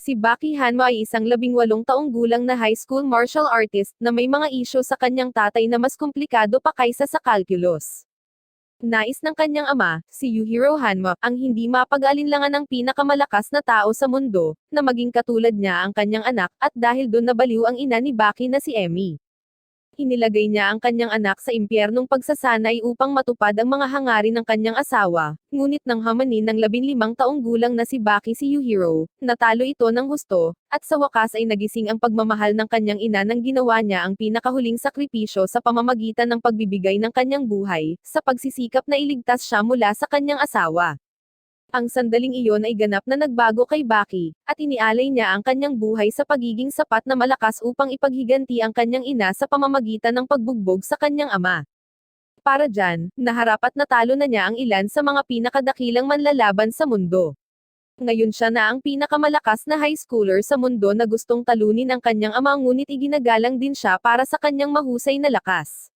Si Baki Hanma ay isang 18 taong gulang na high school martial artist na may mga isyu sa kanyang tatay na mas komplikado pa kaysa sa calculus. Nais ng kanyang ama, si Yuhiro Hanma, ang hindi mapag-alinlangan ng pinakamalakas na tao sa mundo, na maging katulad niya ang kanyang anak, at dahil doon nabaliw ang ina ni Baki na si Emmy. Inilagay niya ang kanyang anak sa impyernong pagsasanay upang matupad ang mga hangarin ng kanyang asawa, ngunit nang hamanin ng 15 taong gulang na si Baki si Yuhiro, natalo ito ng husto, at sa wakas ay nagising ang pagmamahal ng kanyang ina nang ginawa niya ang pinakahuling sakripisyo sa pamamagitan ng pagbibigay ng kanyang buhay, sa pagsisikap na iligtas siya mula sa kanyang asawa. Ang sandaling iyon ay ganap na nagbago kay Baki, at inialay niya ang kanyang buhay sa pagiging sapat na malakas upang ipaghiganti ang kanyang ina sa pamamagitan ng pagbugbog sa kanyang ama. Para dyan, naharap at natalo na niya ang ilan sa mga pinakadakilang manlalaban sa mundo. Ngayon siya na ang pinakamalakas na high schooler sa mundo na gustong talunin ang kanyang ama, ngunit iginagalang din siya para sa kanyang mahusay na lakas.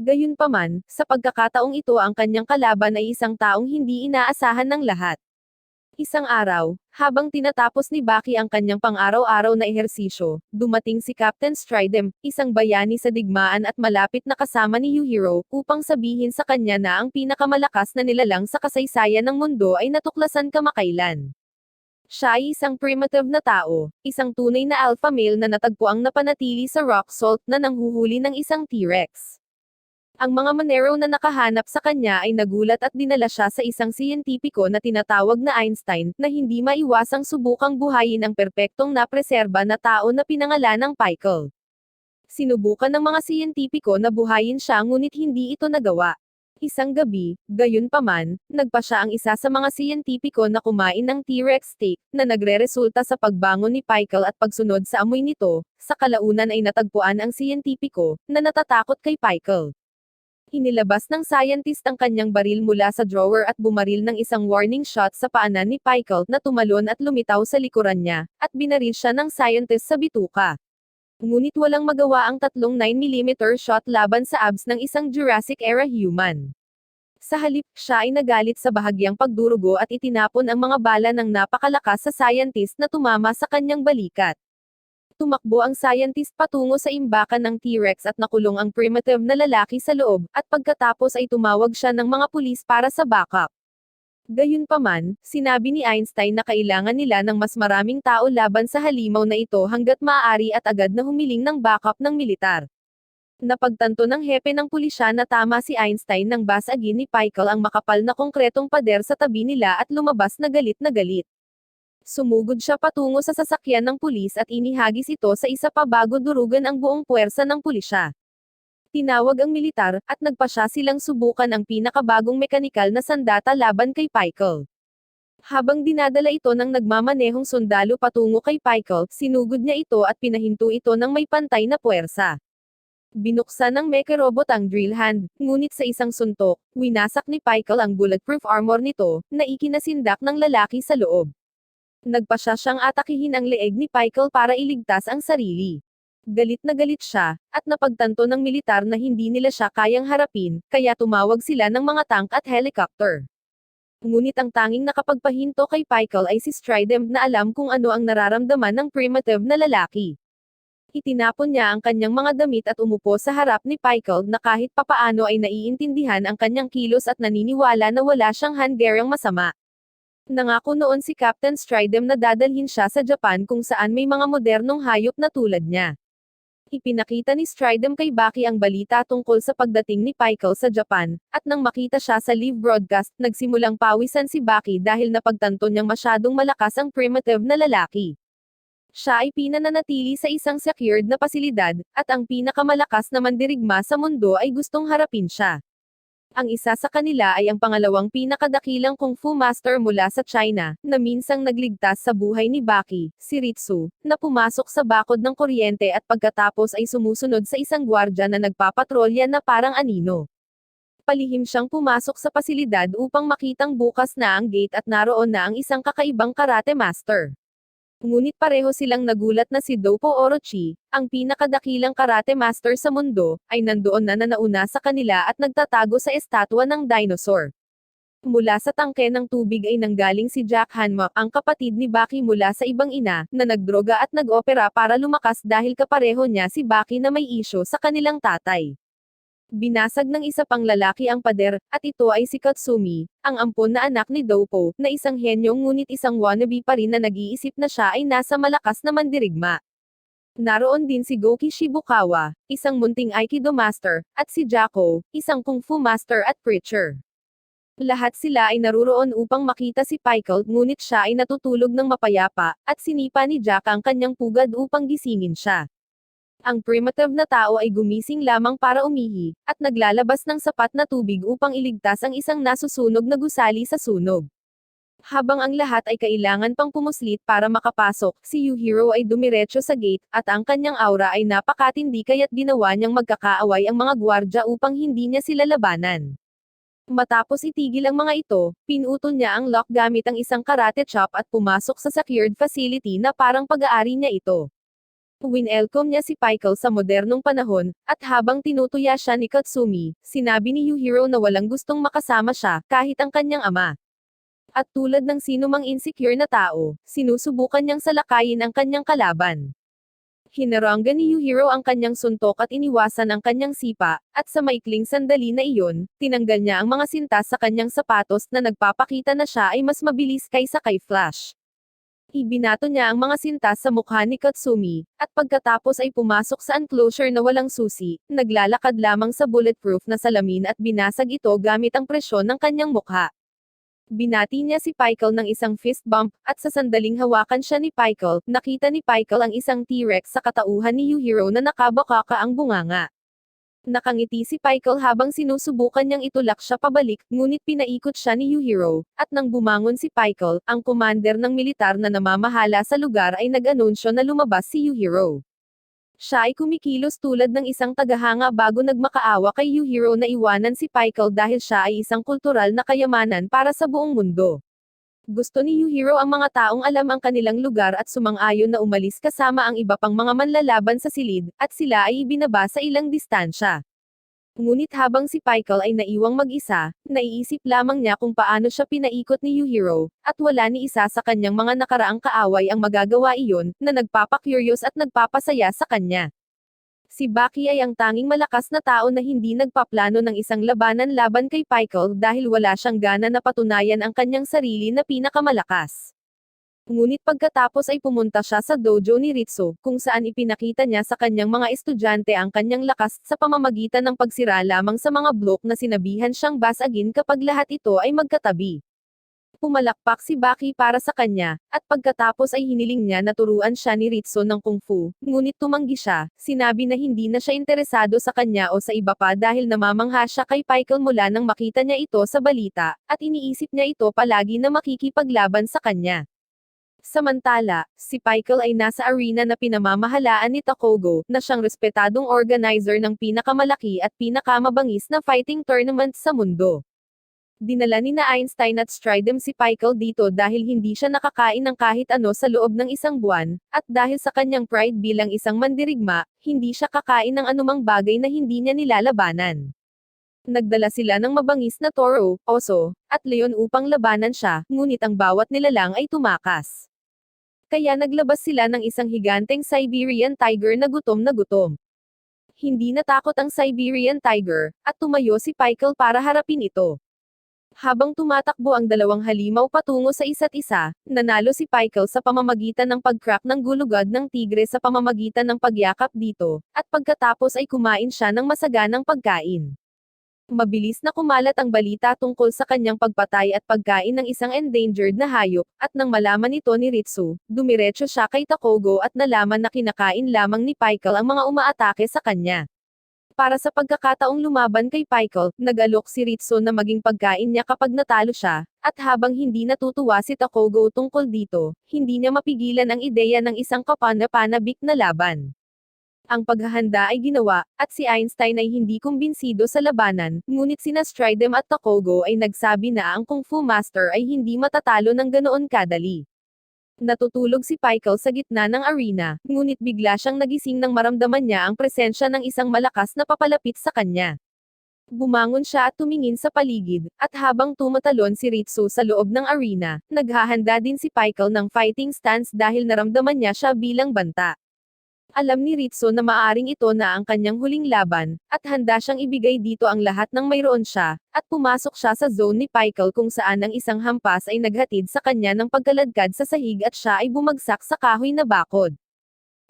Gayunpaman, sa pagkakataong ito ang kanyang kalaban ay isang taong hindi inaasahan ng lahat. Isang araw, habang tinatapos ni Baki ang kanyang pang-araw-araw na ehersisyo, dumating si Captain Stridem, isang bayani sa digmaan at malapit na kasama ni Yuhiro, upang sabihin sa kanya na ang pinakamalakas na nilalang sa kasaysayan ng mundo ay natuklasan kamakailan. Siya ay isang primitive na tao, isang tunay na alpha male na natagpuang napanatili sa rock salt na nanghuhuli ng isang T-Rex. Ang mga Monero na nakahanap sa kanya ay nagulat at dinala siya sa isang siyentipiko na tinatawag na Einstein, na hindi maiwasang subukang buhayin ang perpektong napreserba na tao na pinangalan ng Pikel. Sinubukan ng mga siyentipiko na buhayin siya, ngunit hindi ito nagawa. Isang gabi, gayunpaman, nagpa siya ang isa sa mga siyentipiko na kumain ng T-Rex steak, na nagre-resulta sa pagbangon ni Pikel at pagsunod sa amoy nito. Sa kalaunan ay natagpuan ang siyentipiko, na natatakot kay Pikel. Inilabas ng scientist ang kanyang baril mula sa drawer at bumaril ng isang warning shot sa paanan ni Pikel, na tumalon at lumitaw sa likuran niya, at binaril siya ng scientist sa bituka. Ngunit walang magawa ang tatlong 9mm shot laban sa abs ng isang Jurassic-era human. Sa halip, siya ay nagalit sa bahagyang pagdurugo at itinapon ang mga bala ng napakalakas sa scientist na tumama sa kanyang balikat. Tumakbo ang scientist patungo sa imbakan ng T-Rex at nakulong ang primitive na lalaki sa loob, at pagkatapos ay tumawag siya ng mga pulis para sa backup. Gayunpaman, sinabi ni Einstein na kailangan nila ng mas maraming tao laban sa halimaw na ito hanggat maaari, at agad na humiling ng backup ng militar. Napagtanto ng hepe ng pulisya na tama si Einstein nang basagin ni Pikel ang makapal na konkretong pader sa tabi nila at lumabas na galit na galit. Sumugod siya patungo sa sasakyan ng pulis at inihagis ito sa isa pa bago durugan ang buong puwersa ng pulisya. Tinawag ang militar, at nagpa siya silang subukan ang pinakabagong mekanikal na sandata laban kay Pikel. Habang dinadala ito ng nagmamanehong sundalo patungo kay Pikel, sinugod niya ito at pinahinto ito ng may pantay na puwersa. Binuksan ng mecha-robot ang drill hand, ngunit sa isang suntok, winasak ni Pikel ang bulletproof armor nito, na ikinasindak ng lalaki sa loob. Nagpa siya siyang atakihin ang leeg ni Pikel para iligtas ang sarili. Galit na galit siya, at napagtanto ng militar na hindi nila siya kayang harapin, kaya tumawag sila ng mga tank at helicopter. Ngunit ang tanging nakapagpahinto kay Pikel ay si Stridem, na alam kung ano ang nararamdaman ng primitive na lalaki. Itinapon niya ang kanyang mga damit at umupo sa harap ni Pikel, na kahit papaano ay naiintindihan ang kanyang kilos at naniniwala na wala siyang handgerang masama. Nangako noon si Captain Stridem na dadalhin siya sa Japan kung saan may mga modernong hayop na tulad niya. Ipinakita ni Stridem kay Baki ang balita tungkol sa pagdating ni Pikel sa Japan, at nang makita siya sa live broadcast, nagsimulang pawisan si Baki dahil napagtanto niyang masyadong malakas ang primitive na lalaki. Siya ay pinananatili sa isang secured na pasilidad, at ang pinakamalakas na mandirigma sa mundo ay gustong harapin siya. Ang isa sa kanila ay ang pangalawang pinakadakilang kung fu master mula sa China, na minsang nagligtas sa buhay ni Baki, si Ritsu, na pumasok sa bakod ng kuryente at pagkatapos ay sumusunod sa isang gwardya na nagpapatrolya na parang anino. Palihim siyang pumasok sa pasilidad upang makitang bukas na ang gate at naroon na ang isang kakaibang karate master. Ngunit pareho silang nagulat na si Dopo Orochi, ang pinakadakilang karate master sa mundo, ay nandoon na nauna sa kanila at nagtatago sa estatwa ng dinosaur. Mula sa tangke ng tubig ay nanggaling si Jack Hanma, ang kapatid ni Baki mula sa ibang ina, na nagdroga at nag-opera para lumakas dahil kapareho niya si Baki na may isyo sa kanilang tatay. Binasag ng isa pang lalaki ang pader, at ito ay si Katsumi, ang ampon na anak ni Dopo, na isang henyo ngunit isang wannabe pa rin na nag-iisip na siya ay nasa malakas na mandirigma. Naroon din si Goki Shibukawa, isang munting Aikido master, at si Jacko, isang Kung Fu master at preacher. Lahat sila ay naruroon upang makita si Pikel, ngunit siya ay natutulog ng mapayapa, at sinipa ni Jack ang kanyang pugad upang gisingin siya. Ang primitive na tao ay gumising lamang para umihi, at naglalabas ng sapat na tubig upang iligtas ang isang nasusunog na gusali sa sunog. Habang ang lahat ay kailangan pang pumuslit para makapasok, si Yuhiro ay dumiretso sa gate, at ang kanyang aura ay napakatindi kaya't ginawa niyang magkakaaway ang mga gwardya upang hindi niya sila labanan. Matapos itigil ang mga ito, pinutol niya ang lock gamit ang isang karate chop at pumasok sa secured facility na parang pag-aari niya ito. Winelcome niya si Pikel sa modernong panahon, at habang tinutuya siya ni Katsumi, sinabi ni Yuhiro na walang gustong makasama siya, kahit ang kanyang ama. At tulad ng sinumang insecure na tao, sinusubukan niyang salakayin ang kanyang kalaban. Hinaranggan ni Yuhiro ang kanyang suntok at iniwasan ang kanyang sipa, at sa maikling sandali na iyon, tinanggal niya ang mga sintas sa kanyang sapatos na nagpapakita na siya ay mas mabilis kaysa kay Flash. Ibinato niya ang mga sintas sa mukha ni Katsumi, at pagkatapos ay pumasok sa enclosure na walang susi, naglalakad lamang sa bulletproof na salamin at binasag ito gamit ang presyon ng kanyang mukha. Binati niya si Pikel ng isang fist bump, at sa sandaling hawakan siya ni Pikel, nakita ni Pikel ang isang T-Rex sa katauhan ni Yuhiro na nakabakaka ang bunganga. Nakangiti si Pikel habang sinusubukan niyang itulak siya pabalik, ngunit pinaikot siya ni Yuhiro, at nang bumangon si Pikel, ang commander ng militar na namamahala sa lugar ay nag-anunsyo na lumabas si Yuhiro. Siya ay kumikilos tulad ng isang tagahanga bago nagmakaawa kay Yuhiro na iwanan si Pikel dahil siya ay isang kultural na kayamanan para sa buong mundo. Gusto ni Yuhiro ang mga taong alam ang kanilang lugar at sumang-ayon na umalis kasama ang iba pang mga manlalaban sa silid, at sila ay ibinaba sa ilang distansya. Ngunit habang si Pikel ay naiwang mag-isa, naiisip lamang niya kung paano siya pinaikot ni Yuhiro, at wala ni isa sa kanyang mga nakaraang kaaway ang magagawa iyon, na nagpapa-curious at nagpapasaya sa kanya. Si Baki ay ang tanging malakas na tao na hindi nagpaplano ng isang labanan laban kay Pikel dahil wala siyang gana na patunayan ang kanyang sarili na pinakamalakas. Ngunit pagkatapos ay pumunta siya sa dojo ni Ritsu, kung saan ipinakita niya sa kanyang mga estudyante ang kanyang lakas sa pamamagitan ng pagsira lamang sa mga blok na sinabihan siyang basagin kapag lahat ito ay magkatabi. Pumalakpak si Baki para sa kanya, at pagkatapos ay hiniling niya na turuan siya ni Ritsu ng kung fu, ngunit tumanggi siya, sinabi na hindi na siya interesado sa kanya o sa iba pa dahil namamangha siya kay Pikel mula nang makita niya ito sa balita, at iniisip niya ito palagi na makikipaglaban sa kanya. Samantala, si Pikel ay nasa arena na pinamamahalaan ni Takogo, na siyang respetadong organizer ng pinakamalaki at pinakamabangis na fighting tournament sa mundo. Dinala ni na Einstein at Stridem si Pikel dito dahil hindi siya nakakain ng kahit ano sa loob ng isang buwan, at dahil sa kanyang pride bilang isang mandirigma, hindi siya kakain ng anumang bagay na hindi niya nilalabanan. Nagdala sila ng mabangis na toro, oso, at leon upang labanan siya, ngunit ang bawat nilalang ay tumakas. Kaya naglabas sila ng isang higanteng Siberian tiger na gutom na gutom. Hindi natakot ang Siberian tiger, at tumayo si Pikel para harapin ito. Habang tumatakbo ang dalawang halimaw patungo sa isa't isa, nanalo si Pikel sa pamamagitan ng pag-crack ng gulugad ng tigre sa pamamagitan ng pagyakap dito, at pagkatapos ay kumain siya ng masaganang pagkain. Mabilis na kumalat ang balita tungkol sa kanyang pagpatay at pagkain ng isang endangered na hayop, at nang malaman ito ni Ritsu, dumiretso siya kay Takogo at nalaman na kinakain lamang ni Pikel ang mga umaatake sa kanya. Para sa pagkakataong lumaban kay Pikel, nag-alok si Ritsu na maging pagkain niya kapag natalo siya, at habang hindi natutuwa si Takogo tungkol dito, hindi niya mapigilan ang ideya ng isang kapana-panabik na laban. Ang paghahanda ay ginawa, at si Einstein ay hindi kumbinsido sa labanan, ngunit sina Stridem at Takogo ay nagsabi na ang Kung Fu Master ay hindi matatalo ng ganoon kadali. Natutulog si Pikel sa gitna ng arena, ngunit bigla siyang nagising nang maramdaman niya ang presensya ng isang malakas na papalapit sa kanya. Bumangon siya at tumingin sa paligid, at habang tumatalon si Ritsu sa loob ng arena, naghahanda din si Pikel ng fighting stance dahil naramdaman niya siya bilang banta. Alam ni Ritsu na maaring ito na ang kanyang huling laban, at handa siyang ibigay dito ang lahat ng mayroon siya, at pumasok siya sa zone ni Pikel kung saan ang isang hampas ay naghatid sa kanya ng pagkaladkad sa sahig at siya ay bumagsak sa kahoy na bakod.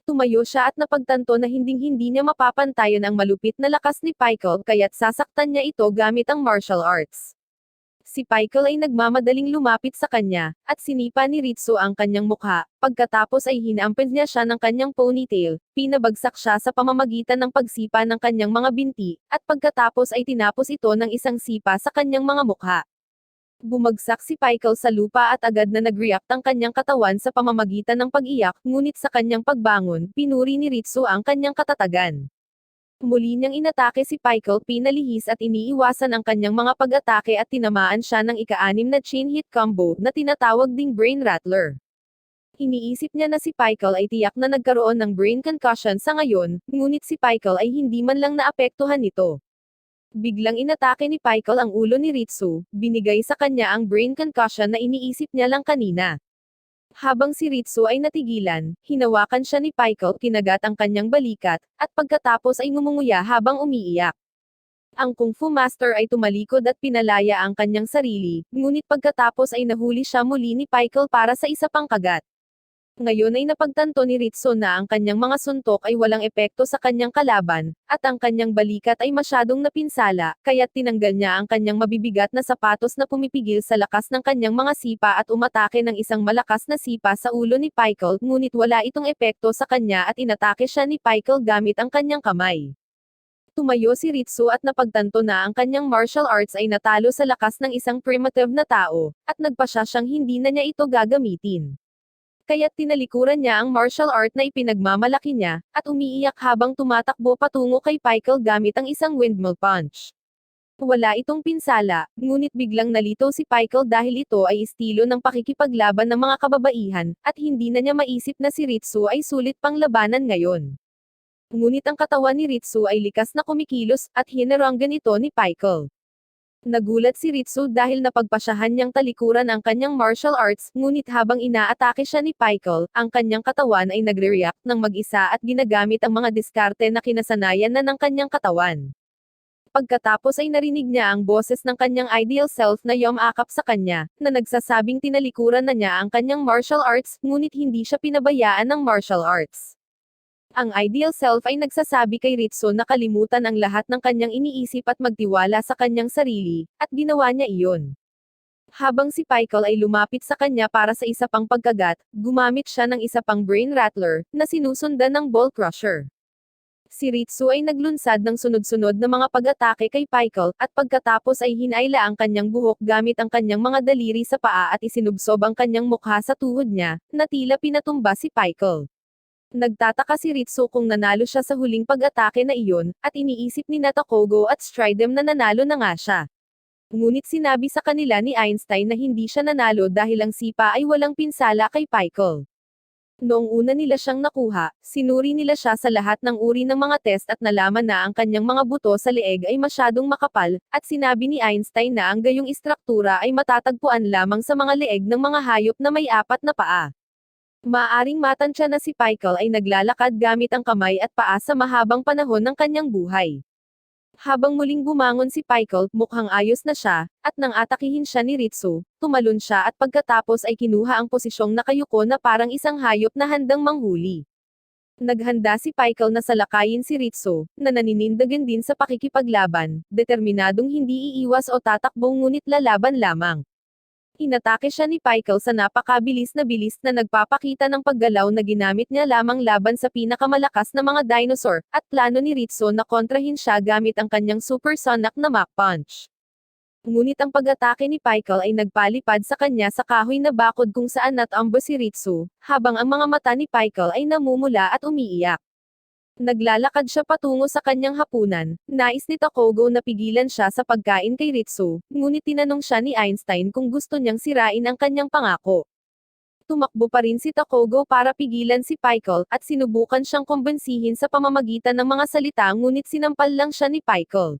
Tumayo siya at napagtanto na hinding-hindi niya mapapantayan ang malupit na lakas ni Pikel kaya't sasaktan niya ito gamit ang martial arts. Si Pikel ay nagmamadaling lumapit sa kanya, at sinipa ni Ritsu ang kanyang mukha, pagkatapos ay hinampid niya siya ng kanyang ponytail, pinabagsak siya sa pamamagitan ng pagsipa ng kanyang mga binti, at pagkatapos ay tinapos ito ng isang sipa sa kanyang mga mukha. Bumagsak si Pikel sa lupa at agad na nag-react ang kanyang katawan sa pamamagitan ng pag-iyak, ngunit sa kanyang pagbangon, pinuri ni Ritsu ang kanyang katatagan. Muli niyang inatake si Pikel, pinalihis at iniiwasan ang kanyang mga pag-atake at tinamaan siya ng ika-6 na chain hit combo na tinatawag ding Brain Rattler. Iniisip niya na si Pikel ay tiyak na nagkaroon ng brain concussion sa ngayon, ngunit si Pikel ay hindi man lang naapektuhan nito. Biglang inatake ni Pikel ang ulo ni Ritsu, binigay sa kanya ang brain concussion na iniisip niya lang kanina. Habang si Ritsu ay natigilan, hinawakan siya ni Pikel, kinagat ang kanyang balikat, at pagkatapos ay ngumunguya habang umiiyak. Ang Kung Fu Master ay tumalikod at pinalaya ang kanyang sarili, ngunit pagkatapos ay nahuli siya muli ni Pikel para sa isa pang kagat. Ngayon ay napagtanto ni Ritsu na ang kanyang mga suntok ay walang epekto sa kanyang kalaban, at ang kanyang balikat ay masyadong napinsala, kaya't tinanggal niya ang kanyang mabibigat na sapatos na pumipigil sa lakas ng kanyang mga sipa at umatake ng isang malakas na sipa sa ulo ni Pikel, ngunit wala itong epekto sa kanya at inatake siya ni Pikel gamit ang kanyang kamay. Tumayo si Ritsu at napagtanto na ang kanyang martial arts ay natalo sa lakas ng isang primitive na tao, at nagpasya siyang hindi na niya ito gagamitin. Kaya't tinalikuran niya ang martial art na ipinagmamalaki niya, at umiiyak habang tumatakbo patungo kay Pikel gamit ang isang windmill punch. Wala itong pinsala, ngunit biglang nalito si Pikel dahil ito ay estilo ng pakikipaglaban ng mga kababaihan, at hindi na niya maisip na si Ritsu ay sulit pang labanan ngayon. Ngunit ang katawan ni Ritsu ay likas na kumikilos, at hinaranggan ito ni Pikel. Nagulat si Ritsu dahil napagpasyahan niyang talikuran ang kanyang martial arts, ngunit habang inaatake siya ni Pikel, ang kanyang katawan ay nagre-react ng mag-isa at ginagamit ang mga diskarte na kinasanayan na ng kanyang katawan. Pagkatapos ay narinig niya ang boses ng kanyang ideal self na yumakap sa kanya, na nagsasabing tinalikuran na niya ang kanyang martial arts, ngunit hindi siya pinabayaan ng martial arts. Ang ideal self ay nagsasabi kay Ritsu na kalimutan ang lahat ng kanyang iniisip at magtiwala sa kanyang sarili, at ginawa niya iyon. Habang si Pikel ay lumapit sa kanya para sa isa pang pagkagat, gumamit siya ng isa pang brain rattler, na sinusundan ng ball crusher. Si Ritsu ay naglunsad ng sunod-sunod na mga pag-atake kay Pikel, at pagkatapos ay hinayla ang kanyang buhok gamit ang kanyang mga daliri sa paa at isinubsob ang kanyang mukha sa tuhod niya, na tila pinatumba si Pikel. Nagtataka si Ritsu kung nanalo siya sa huling pag-atake na iyon, at iniisip ni Natakogo at Stridem na nanalo na nga siya. Ngunit sinabi sa kanila ni Einstein na hindi siya nanalo dahil ang sipa ay walang pinsala kay Pikel. Noong una nila siyang nakuha, sinuri nila siya sa lahat ng uri ng mga test at nalaman na ang kanyang mga buto sa leeg ay masyadong makapal, at sinabi ni Einstein na ang gayong istruktura ay matatagpuan lamang sa mga leeg ng mga hayop na may 4 na paa. Maaring matansya na si Pikel ay naglalakad gamit ang kamay at paa sa mahabang panahon ng kanyang buhay. Habang muling bumangon si Pikel, mukhang ayos na siya, at nang atakihin siya ni Ritsu, tumalon siya at pagkatapos ay kinuha ang posisyong nakayuko na parang isang hayop na handang manghuli. Naghanda si Pikel na salakayin si Ritsu, na naninindigan din sa pakikipaglaban, determinadong hindi iiwas o tatakbo ngunit lalaban lamang. Inatake siya ni Pikel sa napakabilis na bilis na nagpapakita ng paggalaw na ginamit niya lamang laban sa pinakamalakas na mga dinosaur, at plano ni Ritsu na kontrahin siya gamit ang kanyang supersonic na Mach Punch. Ngunit ang pag-atake ni Pikel ay nagpalipad sa kanya sa kahoy na bakod kung saan natambo si Ritsu, habang ang mga mata ni Pikel ay namumula at umiiyak. Naglalakad siya patungo sa kanyang hapunan, nais ni Takogo na pigilan siya sa pagkain kay Ritsu, ngunit tinanong siya ni Einstein kung gusto niyang sirain ang kanyang pangako. Tumakbo pa rin si Takogo para pigilan si Pikel, at sinubukan siyang kumbensihin sa pamamagitan ng mga salita ngunit sinampal lang siya ni Pikel.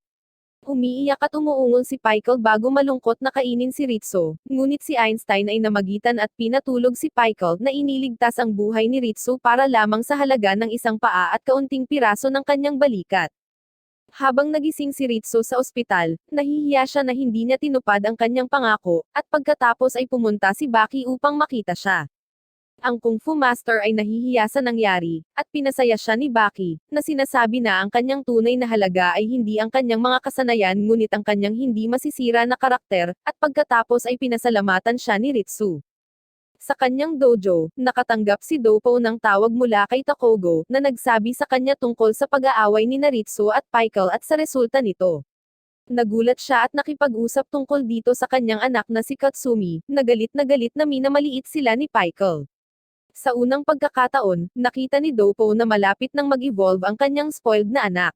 Umiiyak at umuungol si Pikel bago malungkot na kainin si Ritsu, ngunit si Einstein ay namagitan at pinatulog si Pikel na iniligtas ang buhay ni Ritsu para lamang sa halaga ng isang paa at kaunting piraso ng kanyang balikat. Habang nagising si Ritsu sa ospital, nahihiya siya na hindi niya tinupad ang kanyang pangako, at pagkatapos ay pumunta si Baki upang makita siya. Ang Kung Fu Master ay nahihiya sa nangyari, at pinasaya siya ni Baki, na sinasabi na ang kanyang tunay na halaga ay hindi ang kanyang mga kasanayan ngunit ang kanyang hindi masisira na karakter, at pagkatapos ay pinasalamatan siya ni Ritsu. Sa kanyang dojo, nakatanggap si Dopo ng tawag mula kay Takogo, na nagsabi sa kanya tungkol sa pag-aaway ni Ritsu at Pikel at sa resulta nito. Nagulat siya at nakipag-usap tungkol dito sa kanyang anak na si Katsumi, na galit na minamaliit sila ni Pikel. Sa unang pagkakataon, nakita ni Dopo na malapit nang mag-evolve ang kanyang spoiled na anak.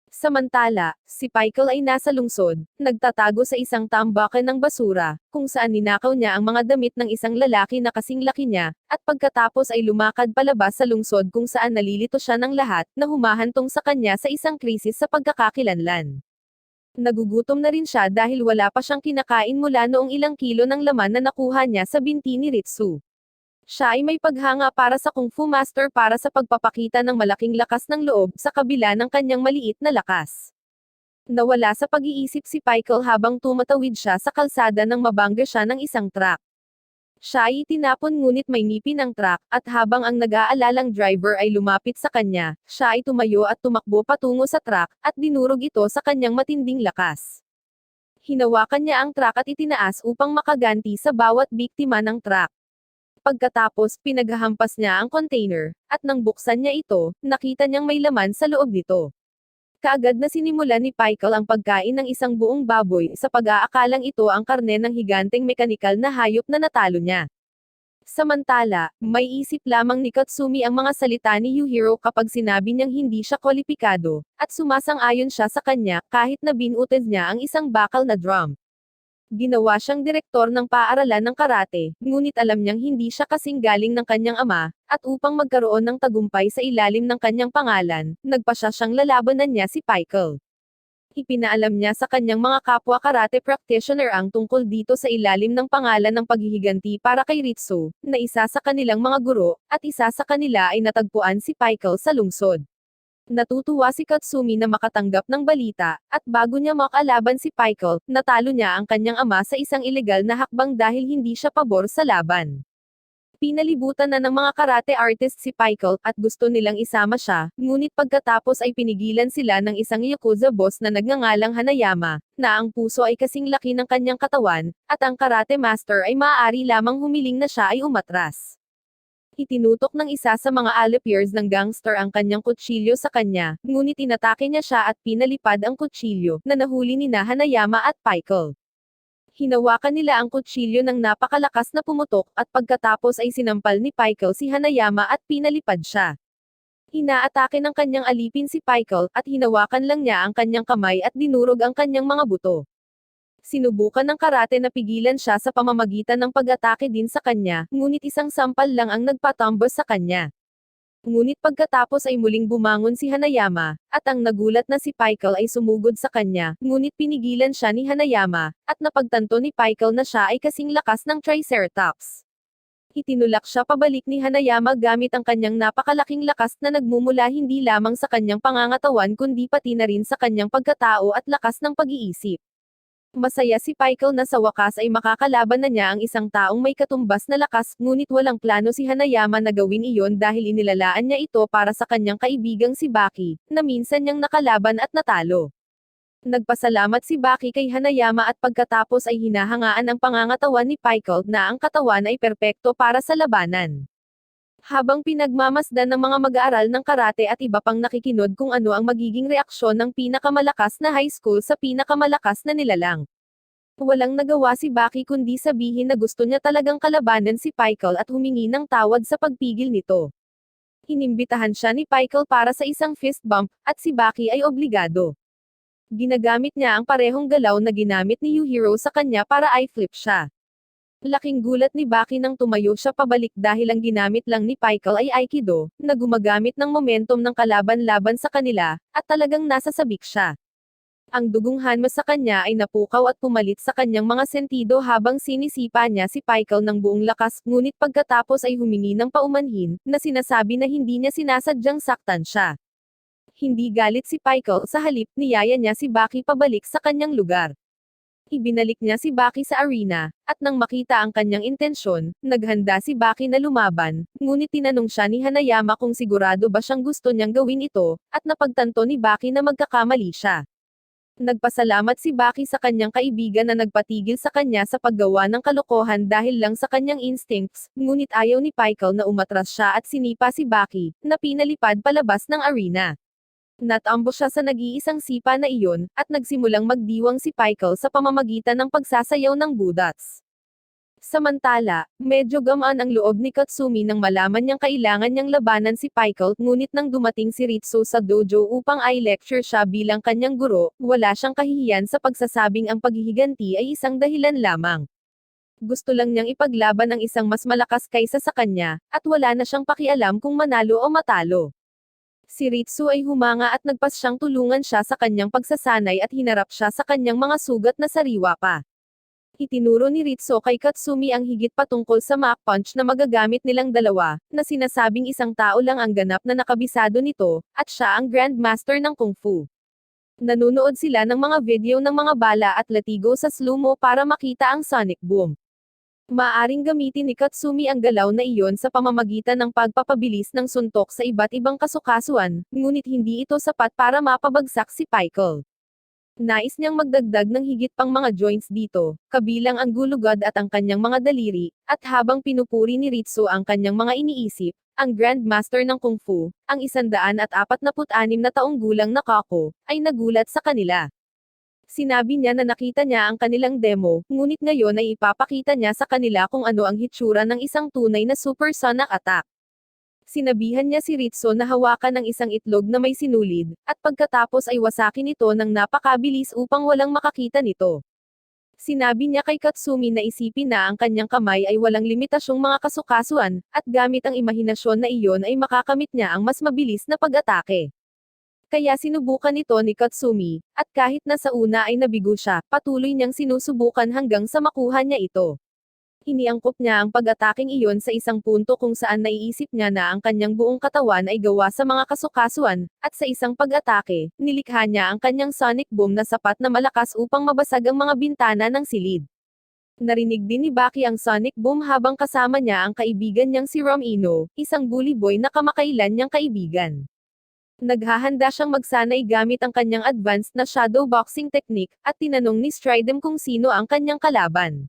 Samantala, si Pikel ay nasa lungsod, nagtatago sa isang tambakan ng basura, kung saan ninakaw niya ang mga damit ng isang lalaki na kasing laki niya, at pagkatapos ay lumakad palabas sa lungsod kung saan nalilito siya ng lahat, na humahantong sa kanya sa isang krisis sa pagkakakilanlan. Nagugutom na rin siya dahil wala pa siyang kinakain mula noong ilang kilo ng laman na nakuha niya sa binti ni Ritsu. Siya ay may paghanga para sa Kung Fu Master para sa pagpapakita ng malaking lakas ng loob sa kabila ng kanyang maliit na lakas. Nawala sa pag-iisip si Pikel habang tumatawid siya sa kalsada nang mabangga siya ng isang truck. Siya ay itinapon ngunit may ngipin ang truck, at habang ang nag-aalalang driver ay lumapit sa kanya, siya ay tumayo at tumakbo patungo sa truck, at dinurog ito sa kanyang matinding lakas. Hinawakan niya ang truck at itinaas upang makaganti sa bawat biktima ng truck. Pagkatapos, pinaghahampas niya ang container, at nang buksan niya ito, nakita niyang may laman sa loob nito. Kaagad na sinimula ni Pikel ang pagkain ng isang buong baboy sa pag-aakalang ito ang karne ng higanteng mekanikal na hayop na natalo niya. Samantala, may isip lamang ni Katsumi ang mga salita ni Yujiro kapag sinabi niyang hindi siya kwalipikado, at sumasang-ayon siya sa kanya kahit na binuted niya ang isang bakal na drum. Ginawa siyang direktor ng paaralan ng karate, ngunit alam niyang hindi siya kasing galing ng kanyang ama, at upang magkaroon ng tagumpay sa ilalim ng kanyang pangalan, nagpasya siyang lalabanan niya si Pikel. Ipinaalam niya sa kanyang mga kapwa karate practitioner ang tungkol dito sa ilalim ng pangalan ng paghihiganti para kay Ritsu, na isa sa kanilang mga guro, at isa sa kanila ay natagpuan si Pikel sa lungsod. Natutuwa si Katsumi na makatanggap ng balita, at bago niya makalaban si Pikel, natalo niya ang kanyang ama sa isang ilegal na hakbang dahil hindi siya pabor sa laban. Pinalibutan na ng mga karate artist si Pikel, at gusto nilang isama siya, ngunit pagkatapos ay pinigilan sila ng isang yakuza boss na nagngangalang Hanayama, na ang puso ay kasing laki ng kanyang katawan, at ang karate master ay maaari lamang humiling na siya ay umatras. Itinutok ng isa sa mga allipiers ng gangster ang kanyang kutsilyo sa kanya, ngunit inatake niya siya at pinalipad ang kutsilyo, na nahuli ni Hanayama at Pikel. Hinawakan nila ang kutsilyo ng napakalakas na pumutok, at pagkatapos ay sinampal ni Pikel si Hanayama at pinalipad siya. Inaatake ng kanyang alipin si Pikel, at hinawakan lang niya ang kanyang kamay at dinurog ang kanyang mga buto. Sinubukan ng karate na pigilan siya sa pamamagitan ng pag-atake din sa kanya, ngunit isang sampal lang ang nagpatambos sa kanya. Ngunit pagkatapos ay muling bumangon si Hanayama, at ang nagulat na si Pikel ay sumugod sa kanya, ngunit pinigilan siya ni Hanayama, at napagtanto ni Pikel na siya ay kasing lakas ng Triceratops. Itinulak siya pabalik ni Hanayama gamit ang kanyang napakalaking lakas na nagmumula hindi lamang sa kanyang pangangatawan kundi pati na rin sa kanyang pagkatao at lakas ng pag-iisip. Masaya si Pikel na sa wakas ay makakalaban na niya ang isang taong may katumbas na lakas, ngunit walang plano si Hanayama na gawin iyon dahil inilalaan niya ito para sa kanyang kaibigang si Baki, na minsan niyang nakalaban at natalo. Nagpasalamat si Baki kay Hanayama at pagkatapos ay hinahangaan ang pangangatawan ni Pikel na ang katawan ay perpekto para sa labanan. Habang pinagmamasdan ng mga mag-aaral ng karate at iba pang nakikinod kung ano ang magiging reaksyon ng pinakamalakas na high school sa pinakamalakas na nilalang. Walang nagawa si Baki kundi sabihin na gusto niya talagang kalabanan si Pikel at humingi ng tawad sa pagpigil nito. Inimbitahan siya ni Pikel para sa isang fist bump, at si Baki ay obligado. Ginagamit niya ang parehong galaw na ginamit ni Yujiro sa kanya para i-flip siya. Laking gulat ni Baki nang tumayo siya pabalik dahil ang ginamit lang ni Pikel ay Aikido, na gumagamit ng momentum ng kalaban laban sa kanila, at talagang nasasabik siya. Ang dugong Hanma sa kanya ay napukaw at pumalit sa kanyang mga sentido habang sinisipa niya si Pykel ng buong lakas, ngunit pagkatapos ay humingi ng paumanhin, na sinasabi na hindi niya sinasadyang saktan siya. Hindi galit si Pykel, sa halip, niyaya niya si Baki pabalik sa kanyang lugar. Ibinalik niya si Baki sa arena, at nang makita ang kanyang intensyon, naghanda si Baki na lumaban, ngunit tinanong siya ni Hanayama kung sigurado ba siyang gusto niyang gawin ito, at napagtanto ni Baki na magkakamali siya. Nagpasalamat si Baki sa kanyang kaibigan na nagpatigil sa kanya sa paggawa ng kalokohan dahil lang sa kanyang instincts, ngunit ayaw ni Pykel na umatras siya at sinipa si Baki, na pinalipad palabas ng arena. Natambo siya sa nag-iisang sipa na iyon, at nagsimulang magdiwang si Pykel sa pamamagitan ng pagsasayaw ng budats. Samantala, medyo gamaan ang loob ni Katsumi nang malaman niyang kailangan niyang labanan si Pykel, ngunit nang dumating si Ritsu sa dojo upang i-lecture siya bilang kanyang guro, wala siyang kahihiyan sa pagsasabing ang paghihiganti ay isang dahilan lamang. Gusto lang niyang ipaglaban ang isang mas malakas kaysa sa kanya, at wala na siyang pakialam kung manalo o matalo. Si Ritsu ay humanga at nagpasyang tulungan siya sa kanyang pagsasanay at hinarap siya sa kanyang mga sugat na sariwa pa. Itinuro ni Ritsu kay Katsumi ang higit patungkol sa Mach Punch na magagamit nilang dalawa, na sinasabing isang tao lang ang ganap na nakabisado nito, at siya ang Grandmaster ng Kung Fu. Nanunood sila ng mga video ng mga bala at latigo sa slow-mo para makita ang sonic boom. Maaring gamitin ni Katsumi ang galaw na iyon sa pamamagitan ng pagpapabilis ng suntok sa iba't ibang kasukasuan, ngunit hindi ito sapat para mapabagsak si Pykel. Nais niyang magdagdag ng higit pang mga joints dito, kabilang ang gulugod at ang kanyang mga daliri, at habang pinupuri ni Ritsu ang kanyang mga iniisip, ang Grandmaster ng Kung Fu, ang 146 na taong gulang na Kako, ay nagulat sa kanila. Sinabi niya na nakita niya ang kanilang demo, ngunit ngayon ay ipapakita niya sa kanila kung ano ang hitsura ng isang tunay na supersonic attack. Sinabihan niya si Ritsu na hawakan ang isang itlog na may sinulid, at pagkatapos ay wasakin ito ng napakabilis upang walang makakita nito. Sinabi niya kay Katsumi na isipin na ang kanyang kamay ay walang limitasyong mga kasukasuan, at gamit ang imahinasyon na iyon ay makakamit niya ang mas mabilis na pag-atake. Kaya sinubukan ito ni Katsumi, at kahit na sa una ay nabigo siya, patuloy niyang sinusubukan hanggang sa makuha niya ito. Iniangkop niya ang pag-ataking iyon sa isang punto kung saan naiisip niya na ang kanyang buong katawan ay gawa sa mga kasukasuan, at sa isang pag-atake, nilikha niya ang kanyang sonic boom na sapat na malakas upang mabasag ang mga bintana ng silid. Narinig din ni Baki ang sonic boom habang kasama niya ang kaibigan niyang si Rom-ino, isang bully boy na kamakailan niyang kaibigan. Naghahanda siyang magsanay gamit ang kanyang advanced na shadow boxing technique, at tinanong ni Stridem kung sino ang kanyang kalaban.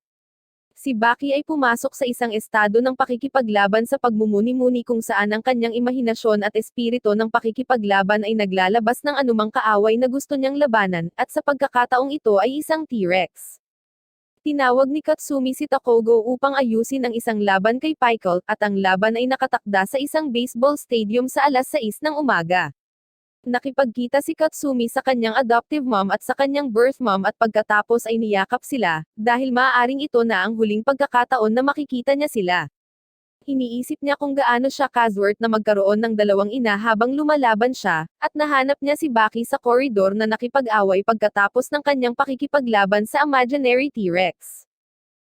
Si Baki ay pumasok sa isang estado ng pakikipaglaban sa pagmumuni-muni kung saan ang kanyang imahinasyon at espiritu ng pakikipaglaban ay naglalabas ng anumang kaaway na gusto niyang labanan, at sa pagkakataong ito ay isang T-Rex. Tinawag ni Katsumi si Takogo upang ayusin ang isang laban kay Pykel, at ang laban ay nakatakda sa isang baseball stadium sa 6:00 ng umaga. Nakipagkita si Katsumi sa kanyang adoptive mom at sa kanyang birth mom at pagkatapos ay niyakap sila, dahil maaaring ito na ang huling pagkakataon na makikita niya sila. Iniisip niya kung gaano siya kaswert na magkaroon ng dalawang ina habang lumalaban siya, at nahanap niya si Baki sa koridor na nakipag-away pagkatapos ng kanyang pakikipaglaban sa imaginary T-Rex.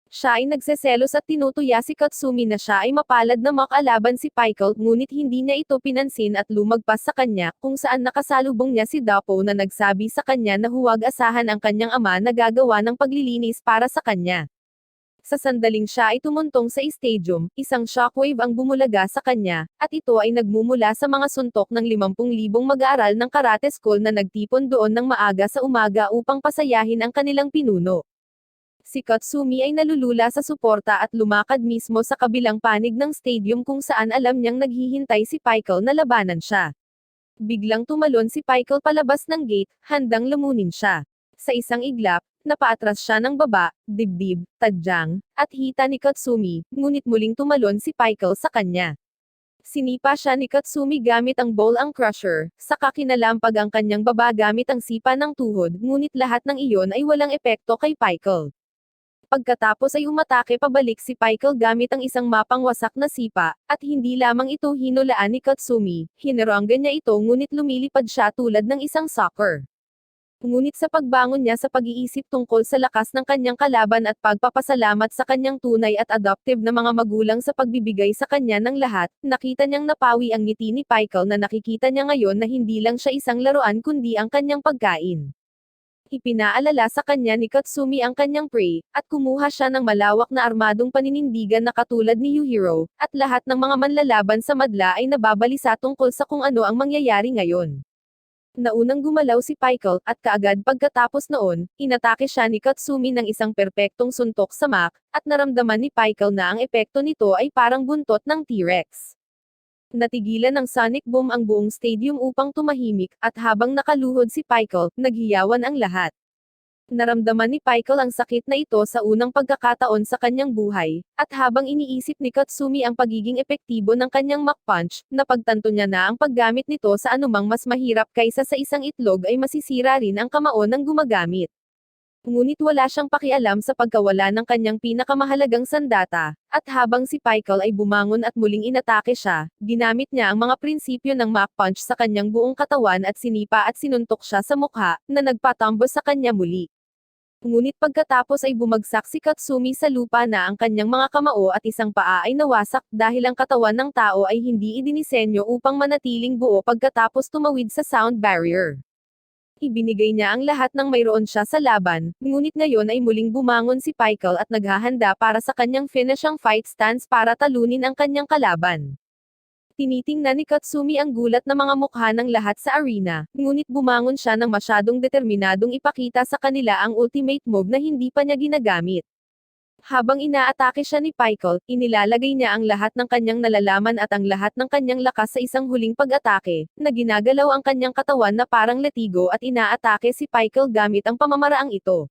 Siya ay nagseselos at tinutuya si Katsumi na siya ay mapalad na makalaban si Pykel, ngunit hindi niya ito pinansin at lumagpas sa kanya, kung saan nakasalubong niya si Dapo na nagsabi sa kanya na huwag asahan ang kanyang ama na gagawa ng paglilinis para sa kanya. Sa sandaling siya ay tumuntong sa stadium, isang shockwave ang bumulaga sa kanya, at ito ay nagmumula sa mga suntok ng 50,000 mag-aaral ng karate school na nagtipon doon ng maaga sa umaga upang pasayahin ang kanilang pinuno. Si Katsumi ay nalulula sa suporta at lumakad mismo sa kabilang panig ng stadium kung saan alam niyang naghihintay si Pykel na labanan siya. Biglang tumalon si Pykel palabas ng gate, handang lamunin siya. Sa isang iglap, napaatras siya ng baba, dibdib, tadyang, at hita ni Katsumi, ngunit muling tumalon si Pykel sa kanya. Sinipa siya ni Katsumi gamit ang ball ang crusher, saka kinalampag ang kanyang baba gamit ang sipa ng tuhod, ngunit lahat ng iyon ay walang epekto kay Pykel. Pagkatapos ay umatake pabalik si Pykel gamit ang isang mapangwasak na sipa, at hindi lamang ito hinulaan ni Katsumi, hinaranggan niya ito ngunit lumilipad siya tulad ng isang soccer. Ngunit sa pagbangon niya sa pag-iisip tungkol sa lakas ng kanyang kalaban at pagpapasalamat sa kanyang tunay at adoptive na mga magulang sa pagbibigay sa kanya ng lahat, nakita niyang napawi ang ngiti ni Pikel na nakikita niya ngayon na hindi lang siya isang laruan kundi ang kanyang pagkain. Ipinaalala sa kanya ni Katsumi ang kanyang prey, at kumuha siya ng malawak na armadong paninindigan na katulad ni Yujiro, at lahat ng mga manlalaban sa madla ay nababalisa tungkol sa kung ano ang mangyayari ngayon. Naunang gumalaw si Pikel, at kaagad pagkatapos noon, inatake siya ni Katsumi ng isang perpektong suntok sa mak, at naramdaman ni Pikel na ang epekto nito ay parang buntot ng T-Rex. Natigilan ng sonic boom ang buong stadium upang tumahimik, at habang nakaluhod si Pikel, naghiyawan ang lahat. Naramdaman ni Pikel ang sakit na ito sa unang pagkakataon sa kanyang buhay, at habang iniisip ni Katsumi ang pagiging epektibo ng kanyang Mach Punch, napagtanto niya na ang paggamit nito sa anumang mas mahirap kaysa sa isang itlog ay masisira rin ang kamao ng gumagamit. Ngunit wala siyang pakialam sa pagkawala ng kanyang pinakamahalagang sandata, at habang si Pikel ay bumangon at muling inatake siya, ginamit niya ang mga prinsipyo ng Mach Punch sa kanyang buong katawan at sinipa at sinuntok siya sa mukha, na nagpatambo sa kanya muli. Ngunit pagkatapos ay bumagsak si Katsumi sa lupa na ang kanyang mga kamao at isang paa ay nawasak dahil ang katawan ng tao ay hindi idinisenyo upang manatiling buo pagkatapos tumawid sa sound barrier. Ibinigay niya ang lahat ng mayroon siya sa laban, ngunit ngayon ay muling bumangon si Pikel at naghahanda para sa kanyang finishing fight stance para talunin ang kanyang kalaban. Tinitingnan ni Katsumi ang gulat na mga mukha ng lahat sa arena, ngunit bumangon siya ng masyadong determinadong ipakita sa kanila ang ultimate move na hindi pa niya ginagamit. Habang inaatake siya ni Pikel, inilalagay niya ang lahat ng kanyang nalalaman at ang lahat ng kanyang lakas sa isang huling pag-atake, na ginagalaw ang kanyang katawan na parang latigo at inaatake si Pikel gamit ang pamamaraang ito.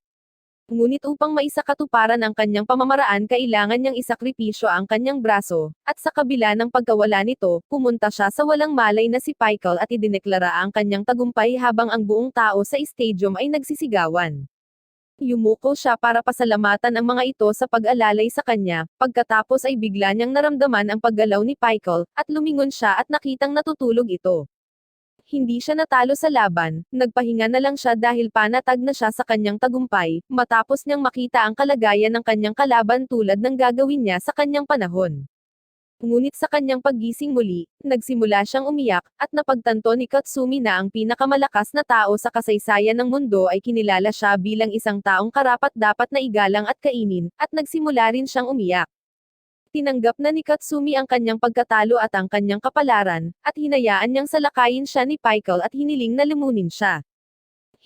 Ngunit upang maisakatuparan ang kanyang pamamaraan kailangan niyang isakripisyo ang kanyang braso, at sa kabila ng pagkawala nito, pumunta siya sa walang malay na si Pikel at idineklara ang kanyang tagumpay habang ang buong tao sa stadium ay nagsisigawan. Yumuko siya para pasalamatan ang mga ito sa pag-alalay sa kanya, pagkatapos ay bigla niyang naramdaman ang paggalaw ni Pikel, at lumingon siya at nakitang natutulog ito. Hindi siya natalo sa laban, nagpahinga na lang siya dahil panatag na siya sa kanyang tagumpay, matapos niyang makita ang kalagayan ng kanyang kalaban tulad ng gagawin niya sa kanyang panahon. Ngunit sa kanyang paggising muli, nagsimula siyang umiyak, at napagtanto ni Katsumi na ang pinakamalakas na tao sa kasaysayan ng mundo ay kinilala siya bilang isang taong karapat-dapat na igalang at kainin, at nagsimula rin siyang umiyak. Tinanggap na ni Katsumi ang kanyang pagkatalo at ang kanyang kapalaran, at hinayaan niyang salakayin siya ni Pikel at hiniling na lumunin siya.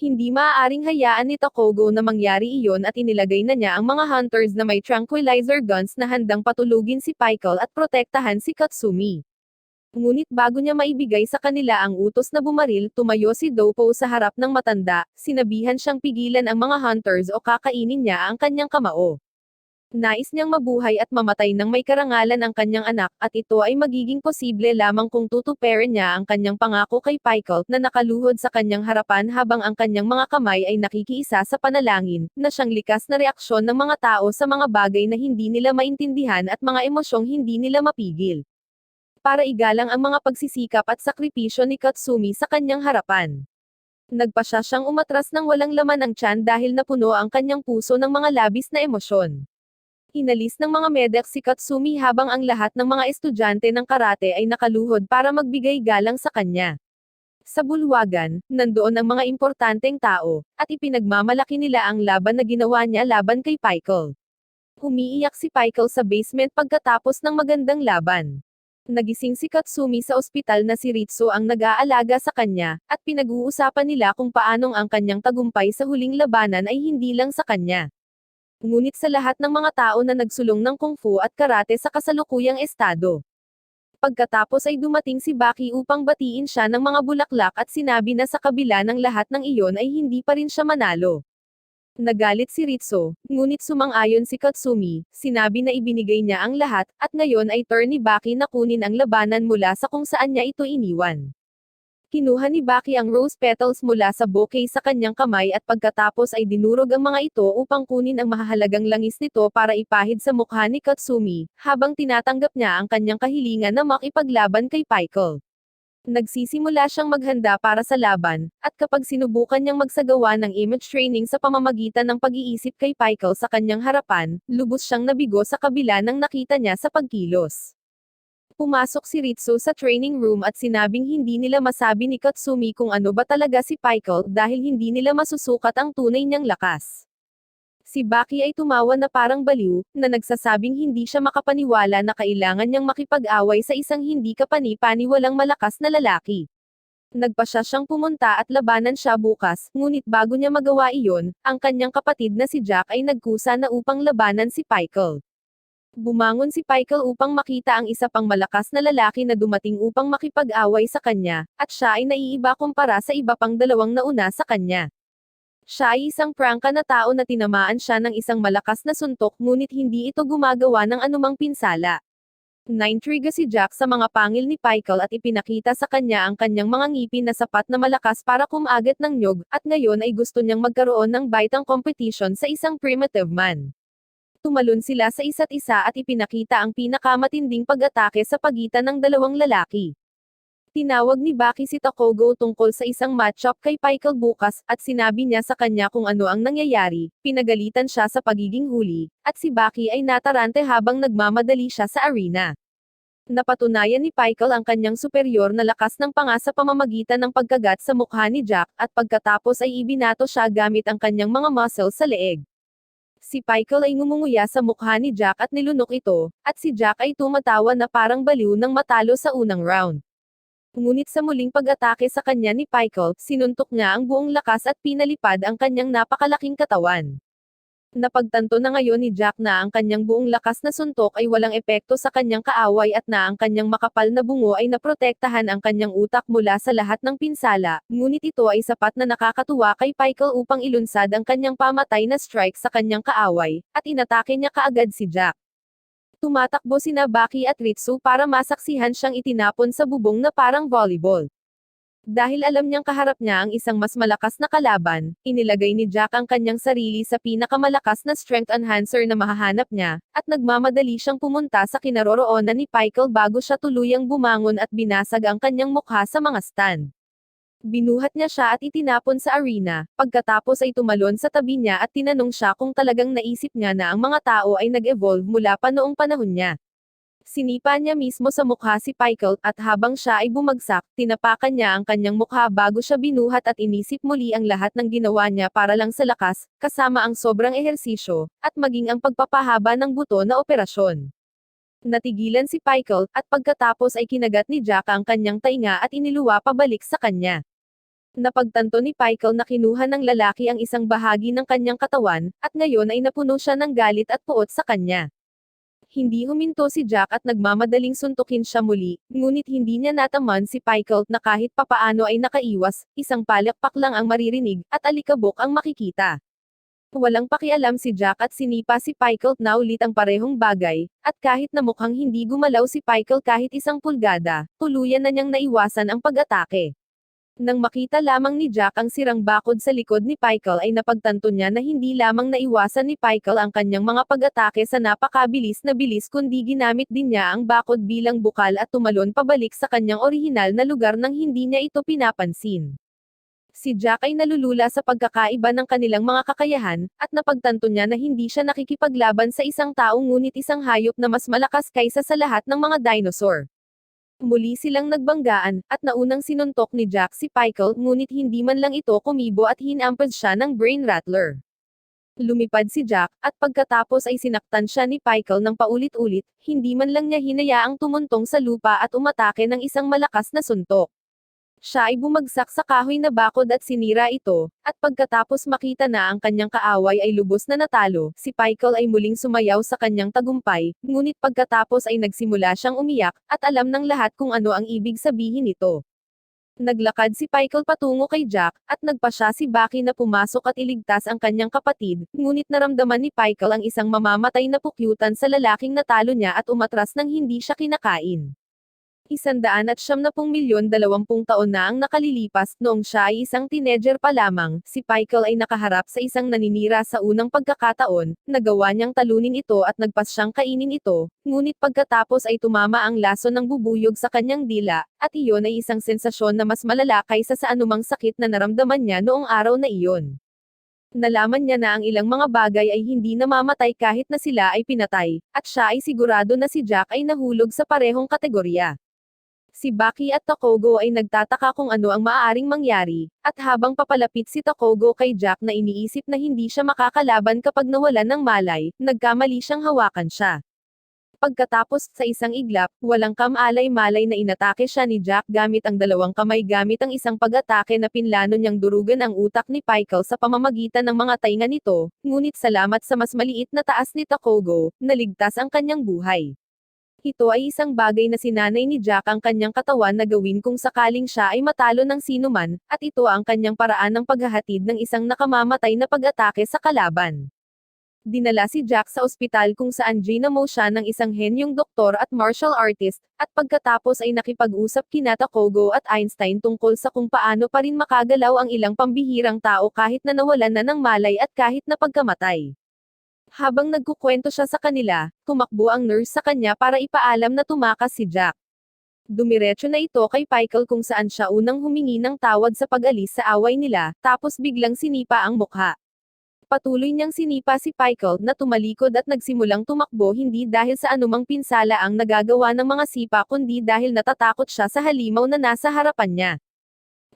Hindi maaaring hayaan ni Takogo na mangyari iyon at inilagay na niya ang mga hunters na may tranquilizer guns na handang patulugin si Pikel at protektahan si Katsumi. Ngunit bago niya maibigay sa kanila ang utos na bumaril, tumayo si Dopo sa harap ng matanda, sinabihan siyang pigilan ang mga hunters o kakainin niya ang kanyang kamao. Nais niyang mabuhay at mamatay ng may karangalan ang kanyang anak, at ito ay magiging posible lamang kung tutuparin niya ang kanyang pangako kay Pikel, na nakaluhod sa kanyang harapan habang ang kanyang mga kamay ay nakikiisa sa panalangin, na siyang likas na reaksyon ng mga tao sa mga bagay na hindi nila maintindihan at mga emosyong hindi nila mapigil. Para igalang ang mga pagsisikap at sakripisyo ni Katsumi sa kanyang harapan. Nagpasya siyang umatras ng walang laman ang tiyan dahil napuno ang kanyang puso ng mga labis na emosyon. Inalis ng mga medak si Katsumi habang ang lahat ng mga estudyante ng karate ay nakaluhod para magbigay galang sa kanya. Sa bulwagan, nandoon ang mga importanteng tao, at ipinagmamalaki nila ang laban na ginawa niya laban kay Pikel. Umiiyak si Pikel sa basement pagkatapos ng magandang laban. Nagising si Katsumi sa ospital na si Ritsu ang nag-aalaga sa kanya, at pinag-uusapan nila kung paanong ang kanyang tagumpay sa huling labanan ay hindi lang sa kanya. Ngunit sa lahat ng mga tao na nagsulong ng kung fu at karate sa kasalukuyang estado. Pagkatapos ay dumating si Baki upang batiin siya ng mga bulaklak at sinabi na sa kabila ng lahat ng iyon ay hindi pa rin siya manalo. Nagalit si Ritsu, ngunit sumang-ayon si Katsumi, sinabi na ibinigay niya ang lahat, at ngayon ay turn ni Baki na kunin ang labanan mula sa kung saan niya ito iniwan. Kinuha ni Baki ang rose petals mula sa bouquet sa kanyang kamay at pagkatapos ay dinurog ang mga ito upang kunin ang mahahalagang langis nito para ipahid sa mukha ni Katsumi, habang tinatanggap niya ang kanyang kahilingan na makipaglaban kay Pikel. Nagsisimula siyang maghanda para sa laban, at kapag sinubukan niyang magsagawa ng image training sa pamamagitan ng pag-iisip kay Pikel sa kanyang harapan, lubos siyang nabigo sa kabila ng nakita niya sa pagkilos. Pumasok si Ritsu sa training room at sinabing hindi nila masabi ni Katsumi kung ano ba talaga si Pikel dahil hindi nila masusukat ang tunay niyang lakas. Si Baki ay tumawa na parang baliw, na nagsasabing hindi siya makapaniwala na kailangan niyang makipag-away sa isang hindi kapani-paniwalang malakas na lalaki. Nagpasya siyang pumunta at labanan siya bukas, ngunit bago niya magawa iyon, ang kanyang kapatid na si Jack ay nagkusa na upang labanan si Pikel. Bumangon si Pikel upang makita ang isa pang malakas na lalaki na dumating upang makipag-away sa kanya, at siya ay naiiba kumpara sa iba pang dalawang nauna sa kanya. Siya ay isang prangka na tao na tinamaan siya ng isang malakas na suntok ngunit hindi ito gumagawa ng anumang pinsala. Naintriga si Jack sa mga pangil ni Pikel at ipinakita sa kanya ang kanyang mga ngipin na sapat na malakas para kumagat ng nyog, at ngayon ay gusto niyang magkaroon ng baitang competition sa isang primitive man. Tumalon sila sa isa't isa at ipinakita ang pinakamatinding pag-atake sa pagitan ng dalawang lalaki. Tinawag ni Baki si Takogo tungkol sa isang matchup kay Pikel bukas, at sinabi niya sa kanya kung ano ang nangyayari, pinagalitan siya sa pagiging huli, at si Baki ay natarante habang nagmamadali siya sa arena. Napatunayan ni Pikel ang kanyang superior na lakas ng panga sa pamamagitan ng pagkagat sa mukha ni Jack, at pagkatapos ay ibinato siya gamit ang kanyang mga muscles sa leeg. Si Pikel ay ngumunguya sa mukha ni Jack at nilunok ito, at si Jack ay tumatawa na parang baliw nang matalo sa unang round. Ngunit sa muling pag-atake sa kanya ni Pikel, sinuntok niya ang buong lakas at pinalipad ang kanyang napakalaking katawan. Napagtanto na ngayon ni Jack na ang kanyang buong lakas na suntok ay walang epekto sa kanyang kaaway at na ang kanyang makapal na bungo ay naprotektahan ang kanyang utak mula sa lahat ng pinsala, ngunit ito ay sapat na nakakatuwa kay Pikel upang ilunsad ang kanyang pamatay na strike sa kanyang kaaway, at inatake niya kaagad si Jack. Tumatakbo sina Baki at Ritsu para masaksihan siyang itinapon sa bubong na parang volleyball. Dahil alam niyang kaharap niya ang isang mas malakas na kalaban, inilagay ni Jack ang kanyang sarili sa pinakamalakas na strength enhancer na mahahanap niya, at nagmamadali siyang pumunta sa kinaroroonan ni Pikel bago siya tuluyang bumangon at binasag ang kanyang mukha sa mga stand. Binuhat niya siya at itinapon sa arena, pagkatapos ay tumalon sa tabi niya at tinanong siya kung talagang naisip niya na ang mga tao ay nag-evolve mula pa noong panahon niya. Sinipa niya mismo sa mukha si Pikel, at habang siya ay bumagsak, tinapakan niya ang kanyang mukha bago siya binuhat at inisip muli ang lahat ng ginawa niya para lang sa lakas, kasama ang sobrang ehersisyo, at maging ang pagpapahaba ng buto na operasyon. Natigilan si Pikel, at pagkatapos ay kinagat ni Jack ang kanyang tainga at iniluwa pabalik sa kanya. Napagtanto ni Pikel na kinuha ng lalaki ang isang bahagi ng kanyang katawan, at ngayon ay napuno siya ng galit at puot sa kanya. Hindi huminto si Jack at nagmamadaling suntukin siya muli, ngunit hindi niya nataman si Pikel na kahit papaano ay nakaiwas, isang palakpak lang ang maririnig, at alikabok ang makikita. Walang pakialam si Jack at sinipa si Pikel na ulit ang parehong bagay, at kahit na mukhang hindi gumalaw si Pikel kahit isang pulgada, tuluyan na niyang naiwasan ang pag-atake. Nang makita lamang ni Jack ang sirang bakod sa likod ni Pikel ay napagtanto niya na hindi lamang naiwasan ni Pikel ang kanyang mga pag-atake sa napakabilis na bilis kundi ginamit din niya ang bakod bilang bukal at tumalon pabalik sa kanyang orihinal na lugar nang hindi niya ito pinapansin. Si Jack ay nalulula sa pagkakaiba ng kanilang mga kakayahan, at napagtanto niya na hindi siya nakikipaglaban sa isang tao ngunit isang hayop na mas malakas kaysa sa lahat ng mga dinosaur. Muli silang nagbanggaan, at naunang sinuntok ni Jack si Pikel ngunit hindi man lang ito kumibo at hinampad siya ng brain rattler. Lumipad si Jack, at pagkatapos ay sinaktan siya ni Pikel ng paulit-ulit, hindi man lang niya hinayaang tumuntong sa lupa at umatake ng isang malakas na suntok. Siya ay bumagsak sa kahoy na bakod at sinira ito, at pagkatapos makita na ang kanyang kaaway ay lubos na natalo, si Pikel ay muling sumayaw sa kanyang tagumpay, ngunit pagkatapos ay nagsimula siyang umiyak, at alam ng lahat kung ano ang ibig sabihin nito. Naglakad si Pikel patungo kay Jack, at nagpasya si Baki na pumasok at iligtas ang kanyang kapatid, ngunit naramdaman ni Pikel ang isang mamamatay na pukyutan sa lalaking natalo niya at umatras nang hindi siya kinakain. 170 milyon 20 taon na ang nakalilipas noong siya ay isang teenager pa lamang, si Pikel ay nakaharap sa isang naninira sa unang pagkakataon, nagawa niyang talunin ito at nagpas siyang kainin ito, ngunit pagkatapos ay tumama ang laso ng bubuyog sa kanyang dila, at iyon ay isang sensasyon na mas malala kaysa sa anumang sakit na naramdaman niya noong araw na iyon. Nalaman niya na ang ilang mga bagay ay hindi namamatay kahit na sila ay pinatay, at siya ay sigurado na si Jack ay nahulog sa parehong kategorya. Si Baki at Takogo ay nagtataka kung ano ang maaaring mangyari, at habang papalapit si Takogo kay Jack na iniisip na hindi siya makakalaban kapag nawalan ng malay, nagkamali siyang hawakan siya. Pagkatapos, sa isang iglap, walang kamalay-malay na inatake siya ni Jack gamit ang dalawang kamay gamit ang isang pag-atake na pinlano niyang durugan ang utak ni Pikel sa pamamagitan ng mga tainga nito, ngunit salamat sa mas maliit na taas ni Takogo, naligtas ang kanyang buhay. Ito ay isang bagay na sinanay ni Jack ang kanyang katawan na gawin kung sakaling siya ay matalo ng sinuman, at ito ang kanyang paraan ng paghahatid ng isang nakamamatay na pag-atake sa kalaban. Dinala si Jack sa ospital kung saan ginamo siya ng isang henyong doktor at martial artist, at pagkatapos ay nakipag-usap kina Takogo at Einstein tungkol sa kung paano pa rin makagalaw ang ilang pambihirang tao kahit na nawalan na ng malay at kahit na pagkamatay. Habang nagkukwento siya sa kanila, tumakbo ang nurse sa kanya para ipaalam na tumakas si Jack. Dumiretso na ito kay Pikel kung saan siya unang humingi ng tawad sa pag-alis sa away nila, tapos biglang sinipa ang mukha. Patuloy niyang sinipa si Pikel na tumalikod at nagsimulang tumakbo hindi dahil sa anumang pinsala ang nagagawa ng mga sipa kundi dahil natatakot siya sa halimaw na nasa harapan niya.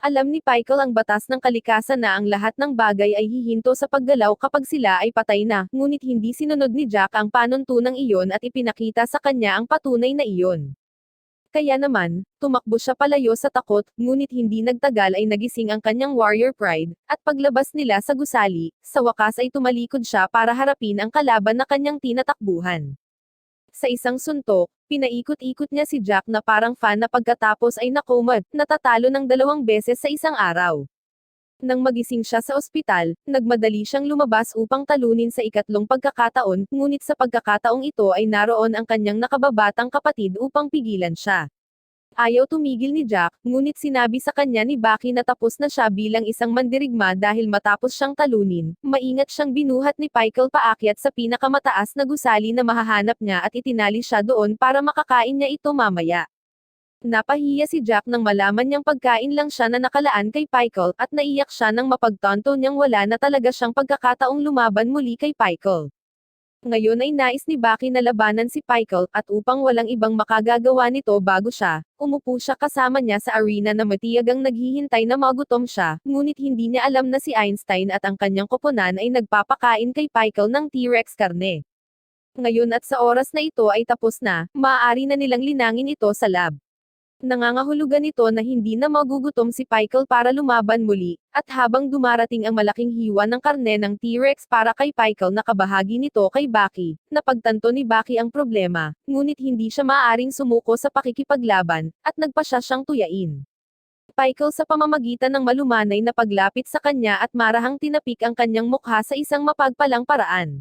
Alam ni Pikel ang batas ng kalikasan na ang lahat ng bagay ay hihinto sa paggalaw kapag sila ay patay na, ngunit hindi sinunod ni Jack ang panuntunang iyon at ipinakita sa kanya ang patunay na iyon. Kaya naman, tumakbo siya palayo sa takot, ngunit hindi nagtagal ay nagising ang kanyang warrior pride, at paglabas nila sa gusali, sa wakas ay tumalikod siya para harapin ang kalaban na kanyang tinatakbuhan. Sa isang suntok, pinaikot-ikot niya si Jack na parang fan na pagkatapos ay nakomad, natatalo ng 2 beses sa isang araw. Nang magising siya sa ospital, nagmadali siyang lumabas upang talunin sa ikatlong pagkakataon, ngunit sa pagkakataong ito ay naroon ang kanyang nakababatang kapatid upang pigilan siya. Ayaw tumigil ni Jack, ngunit sinabi sa kanya ni Baki na tapos na siya bilang isang mandirigma dahil matapos siyang talunin, maingat siyang binuhat ni Pikel paakyat sa pinakamataas na gusali na mahahanap niya at itinali siya doon para makakain niya ito mamaya. Napahiya si Jack nang malaman niyang pagkain lang siya na nakalaan kay Pikel, at naiyak siya nang mapagtanto niyang wala na talaga siyang pagkakataong lumaban muli kay Pikel. Ngayon ay nais ni Baki na labanan si Pikel, at upang walang ibang makagagawa nito bago siya, umupo siya kasama niya sa arena na matiyagang naghihintay na magutom siya, ngunit hindi niya alam na si Einstein at ang kanyang koponan ay nagpapakain kay Pikel ng T-Rex karne. Ngayon at sa oras na ito ay tapos na, maaari na nilang linangin ito sa lab. Nangangahulugan ito na hindi na magugutom si Pikel para lumaban muli, at habang dumarating ang malaking hiwa ng karne ng T-Rex para kay Pikel na kabahagi nito kay Baki, napagtanto ni Baki ang problema, ngunit hindi siya maaaring sumuko sa pakikipaglaban, at nagpasya siyang tuyain. Pikel sa pamamagitan ng malumanay na paglapit sa kanya at marahang tinapik ang kanyang mukha sa isang mapagpalang paraan.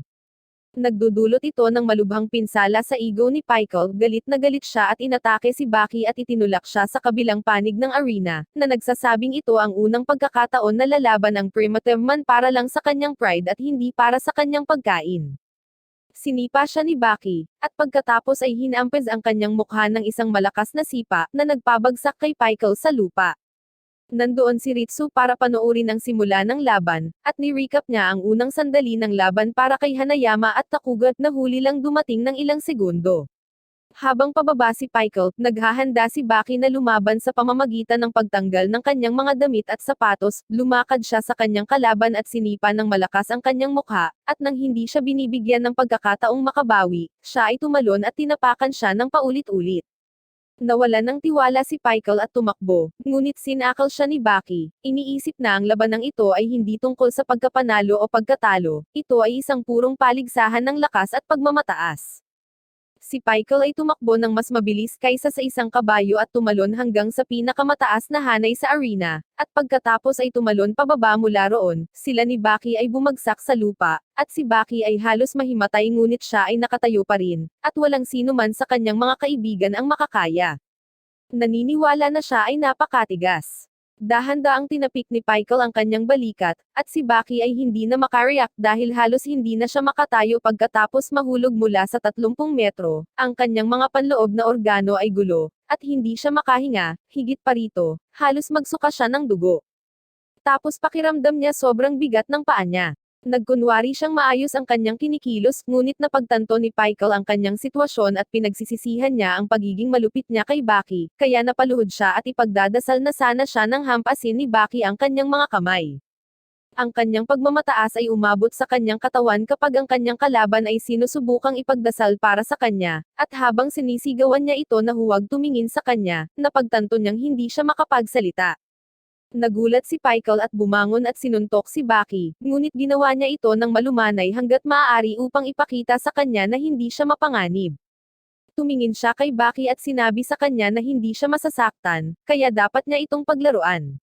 Nagdudulot ito ng malubhang pinsala sa ego ni Pikel, galit na galit siya at inatake si Baki at itinulak siya sa kabilang panig ng arena, na nagsasabing ito ang unang pagkakataon na lalaban ang primitive man para lang sa kanyang pride at hindi para sa kanyang pagkain. Sinipa siya ni Baki, at pagkatapos ay hinampes ang kanyang mukha ng isang malakas na sipa, na nagpabagsak kay Pikel sa lupa. Nandoon si Ritsu para panoorin ang simula ng laban, at ni-recap niya ang unang sandali ng laban para kay Hanayama at Takuga na huli lang dumating ng ilang segundo. Habang pababa si Pikel, naghahanda si Baki na lumaban sa pamamagitan ng pagtanggal ng kanyang mga damit at sapatos, lumakad siya sa kanyang kalaban at sinipa ng malakas ang kanyang mukha, at nang hindi siya binibigyan ng pagkakataong makabawi, siya ay tumalon at tinapakan siya ng paulit-ulit. Nawalan ng tiwala si Pikel at tumakbo, ngunit sinakal siya ni Baki. Iniisip na ang labanang ito ay hindi tungkol sa pagkapanalo o pagkatalo, ito ay isang purong paligsahan ng lakas at pagmamataas. Si Pikel ay tumakbo ng mas mabilis kaysa sa isang kabayo at tumalon hanggang sa pinakamataas na hanay sa arena, at pagkatapos ay tumalon pababa mula roon, sila ni Baki ay bumagsak sa lupa, at si Baki ay halos mahimatay ngunit siya ay nakatayo pa rin, at walang sino man sa kanyang mga kaibigan ang makakaya. Naniniwala na siya ay napakatigas. Dahan-daang tinapik ni Michael ang kanyang balikat, at si Baki ay hindi na makareact dahil halos hindi na siya makatayo pagkatapos mahulog mula sa 30 metro. Ang kanyang mga panloob na organo ay gulo, at hindi siya makahinga, higit pa rito, halos magsuka siya ng dugo. Tapos pakiramdam niya sobrang bigat ng paa niya. Nagkunwari siyang maayos ang kanyang kinikilos, ngunit napagtanto ni Michael ang kanyang sitwasyon at pinagsisisihan niya ang pagiging malupit niya kay Baki, kaya napaluhod siya at ipagdadasal na sana siya nang hampasin ni Baki ang kanyang mga kamay. Ang kanyang pagmamataas ay umabot sa kanyang katawan kapag ang kanyang kalaban ay sinusubukang ipagdasal para sa kanya, at habang sinisigawan niya ito na huwag tumingin sa kanya, napagtanto niyang hindi siya makapagsalita. Nagulat si Michael at bumangon at sinuntok si Baki, ngunit ginawa niya ito ng malumanay hanggat maaari upang ipakita sa kanya na hindi siya mapanganib. Tumingin siya kay Baki at sinabi sa kanya na hindi siya masasaktan, kaya dapat niya itong paglaruan.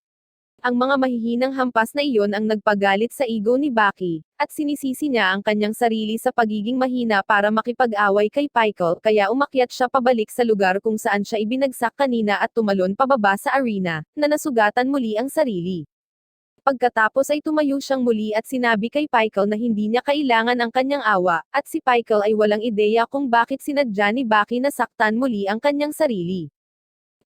Ang mga mahihinang hampas na iyon ang nagpagalit sa ego ni Baki, at sinisisi niya ang kanyang sarili sa pagiging mahina para makipag-away kay Michael, kaya umakyat siya pabalik sa lugar kung saan siya ibinagsak kanina at tumalon pababa sa arena, na nasugatan muli ang sarili. Pagkatapos ay tumayo siyang muli at sinabi kay Michael na hindi niya kailangan ang kanyang awa, at si Michael ay walang ideya kung bakit sinadya ni Baki na saktan muli ang kanyang sarili.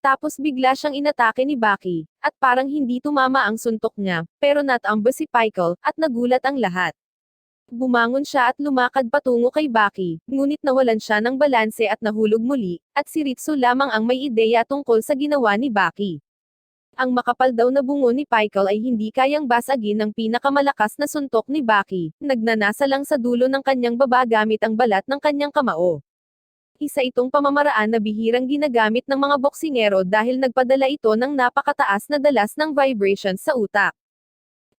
Tapos bigla siyang inatake ni Baki, at parang hindi tumama ang suntok niya, pero natamba si Michael, at nagulat ang lahat. Bumangon siya at lumakad patungo kay Baki, ngunit nawalan siya ng balanse at nahulog muli, at si Ritsu lamang ang may ideya tungkol sa ginawa ni Baki. Ang makapal daw na bungo ni Michael ay hindi kayang basagin ng pinakamalakas na suntok ni Baki, nagnanasa lang sa dulo ng kanyang baba gamit ang balat ng kanyang kamao. Isa itong pamamaraan na bihirang ginagamit ng mga boksingero dahil nagpadala ito ng napakataas na dalas ng vibrations sa utak.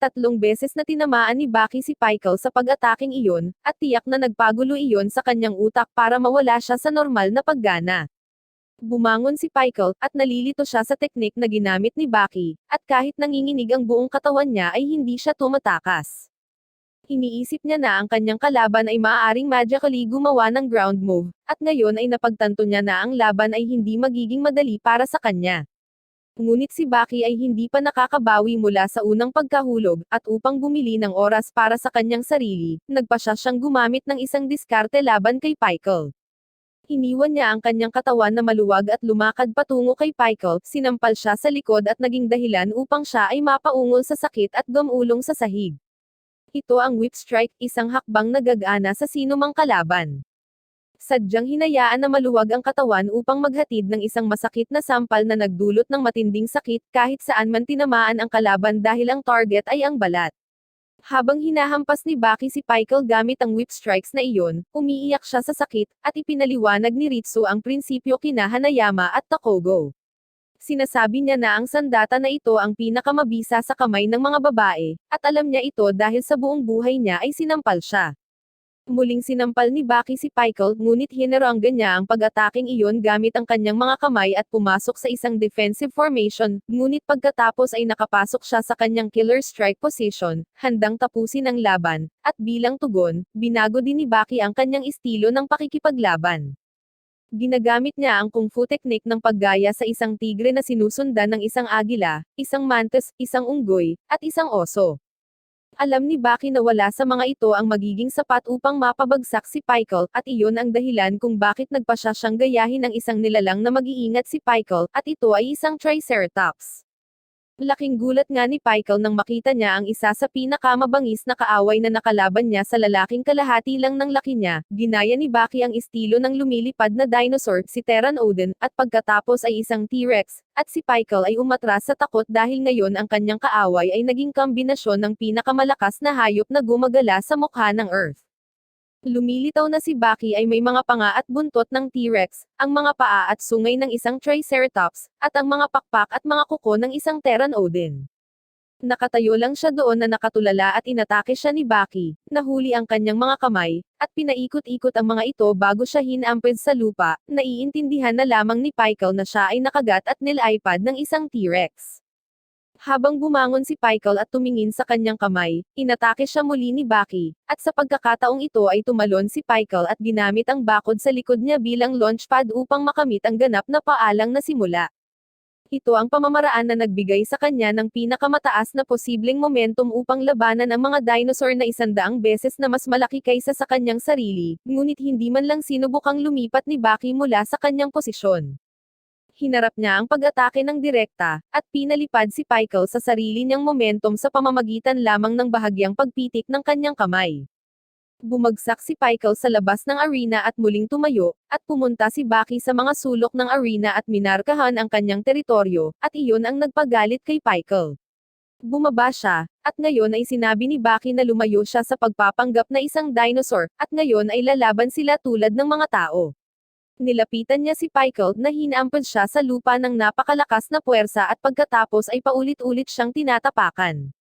3 beses na tinamaan ni Baki si Michael sa pag-ataking iyon, at tiyak na nagpagulo iyon sa kanyang utak para mawala siya sa normal na paggana. Bumangon si Michael, at nalilito siya sa teknik na ginamit ni Baki, at kahit nanginginig ang buong katawan niya ay hindi siya tumatakas. Iniisip niya na ang kanyang kalaban ay maaaring magically gumawa ng ground move, at ngayon ay napagtanto niya na ang laban ay hindi magiging madali para sa kanya. Ngunit si Baki ay hindi pa nakakabawi mula sa unang pagkahulog, at upang bumili ng oras para sa kanyang sarili, nagpa siyang gumamit ng isang diskarte laban kay Michael. Iniwan niya ang kanyang katawan na maluwag at lumakad patungo kay Michael, sinampal siya sa likod at naging dahilan upang siya ay mapaungol sa sakit at gumulong sa sahig. Ito ang whip strike, isang hakbang na gagana sa sinumang kalaban. Sadyang hinayaan na maluwag ang katawan upang maghatid ng isang masakit na sampal na nagdulot ng matinding sakit kahit saan man tinamaan ang kalaban dahil ang target ay ang balat. Habang hinahampas ni Baki si Michael gamit ang whip strikes na iyon, umiiyak siya sa sakit, at ipinaliwanag ni Ritsu ang prinsipyo kina Hanayama at Takogo. Sinasabi niya na ang sandata na ito ang pinakamabisa sa kamay ng mga babae, at alam niya ito dahil sa buong buhay niya ay sinampal siya. Muling sinampal ni Baki si Michael, ngunit hinaranggan niya ang pag-ataking iyon gamit ang kanyang mga kamay at pumasok sa isang defensive formation, ngunit pagkatapos ay nakapasok siya sa kanyang killer strike position, handang tapusin ang laban, at bilang tugon, binago din ni Baki ang kanyang estilo ng pakikipaglaban. Ginagamit niya ang kung fu teknik ng paggaya sa isang tigre na sinusundan ng isang agila, isang mantis, isang unggoy, at isang oso. Alam ni Baki na wala sa mga ito ang magiging sapat upang mapabagsak si Michael, at iyon ang dahilan kung bakit nagpa siyang gayahin ng isang nilalang na mag-iingat si Michael, at ito ay isang Triceratops. Laking gulat nga ni Michael nang makita niya ang isa sa pinakamabangis na kaaway na nakalaban niya sa lalaking kalahati lang ng laki niya. Ginaya ni Baki ang estilo ng lumilipad na dinosaur, si Pteranodon, at pagkatapos ay isang T-Rex, at si Michael ay umatras sa takot dahil ngayon ang kanyang kaaway ay naging kombinasyon ng pinakamalakas na hayop na gumagala sa mukha ng Earth. Lumilitaw na si Baki ay may mga panga at buntot ng T-Rex, ang mga paa at sungay ng isang Triceratops, at ang mga pakpak at mga kuko ng isang Pteranodon. Nakatayo lang siya doon na nakatulala at inatake siya ni Baki, nahuli ang kanyang mga kamay, at pinaikot-ikot ang mga ito bago siya hinamped sa lupa. Naiintindihan na lamang ni Michael na siya ay nakagat at nilipad ng isang T-Rex. Habang bumangon si Michael at tumingin sa kanyang kamay, inatake siya muli ni Baki, at sa pagkakataong ito ay tumalon si Michael at ginamit ang bakod sa likod niya bilang launchpad upang makamit ang ganap na paalang na simula. Ito ang pamamaraan na nagbigay sa kanya ng pinakamataas na posibleng momentum upang labanan ang mga dinosaur na 100 beses na mas malaki kaysa sa kanyang sarili, ngunit hindi man lang sinubukang lumipat ni Baki mula sa kanyang posisyon. Hinarap niya ang pag-atake ng direkta, at pinalipad si Pykel sa sarili niyang momentum sa pamamagitan lamang ng bahagyang pagpitik ng kanyang kamay. Bumagsak si Pykel sa labas ng arena at muling tumayo, at pumunta si Baki sa mga sulok ng arena at minarkahan ang kanyang teritoryo, at iyon ang nagpagalit kay Pykel. Bumaba siya, at ngayon ay sinabi ni Baki na lumayo siya sa pagpapanggap na isang dinosaur, at ngayon ay lalaban sila tulad ng mga tao. Nilapitan niya si Pykel na hinaampon siya sa lupa ng napakalakas na puwersa at pagkatapos ay paulit-ulit siyang tinatapakan.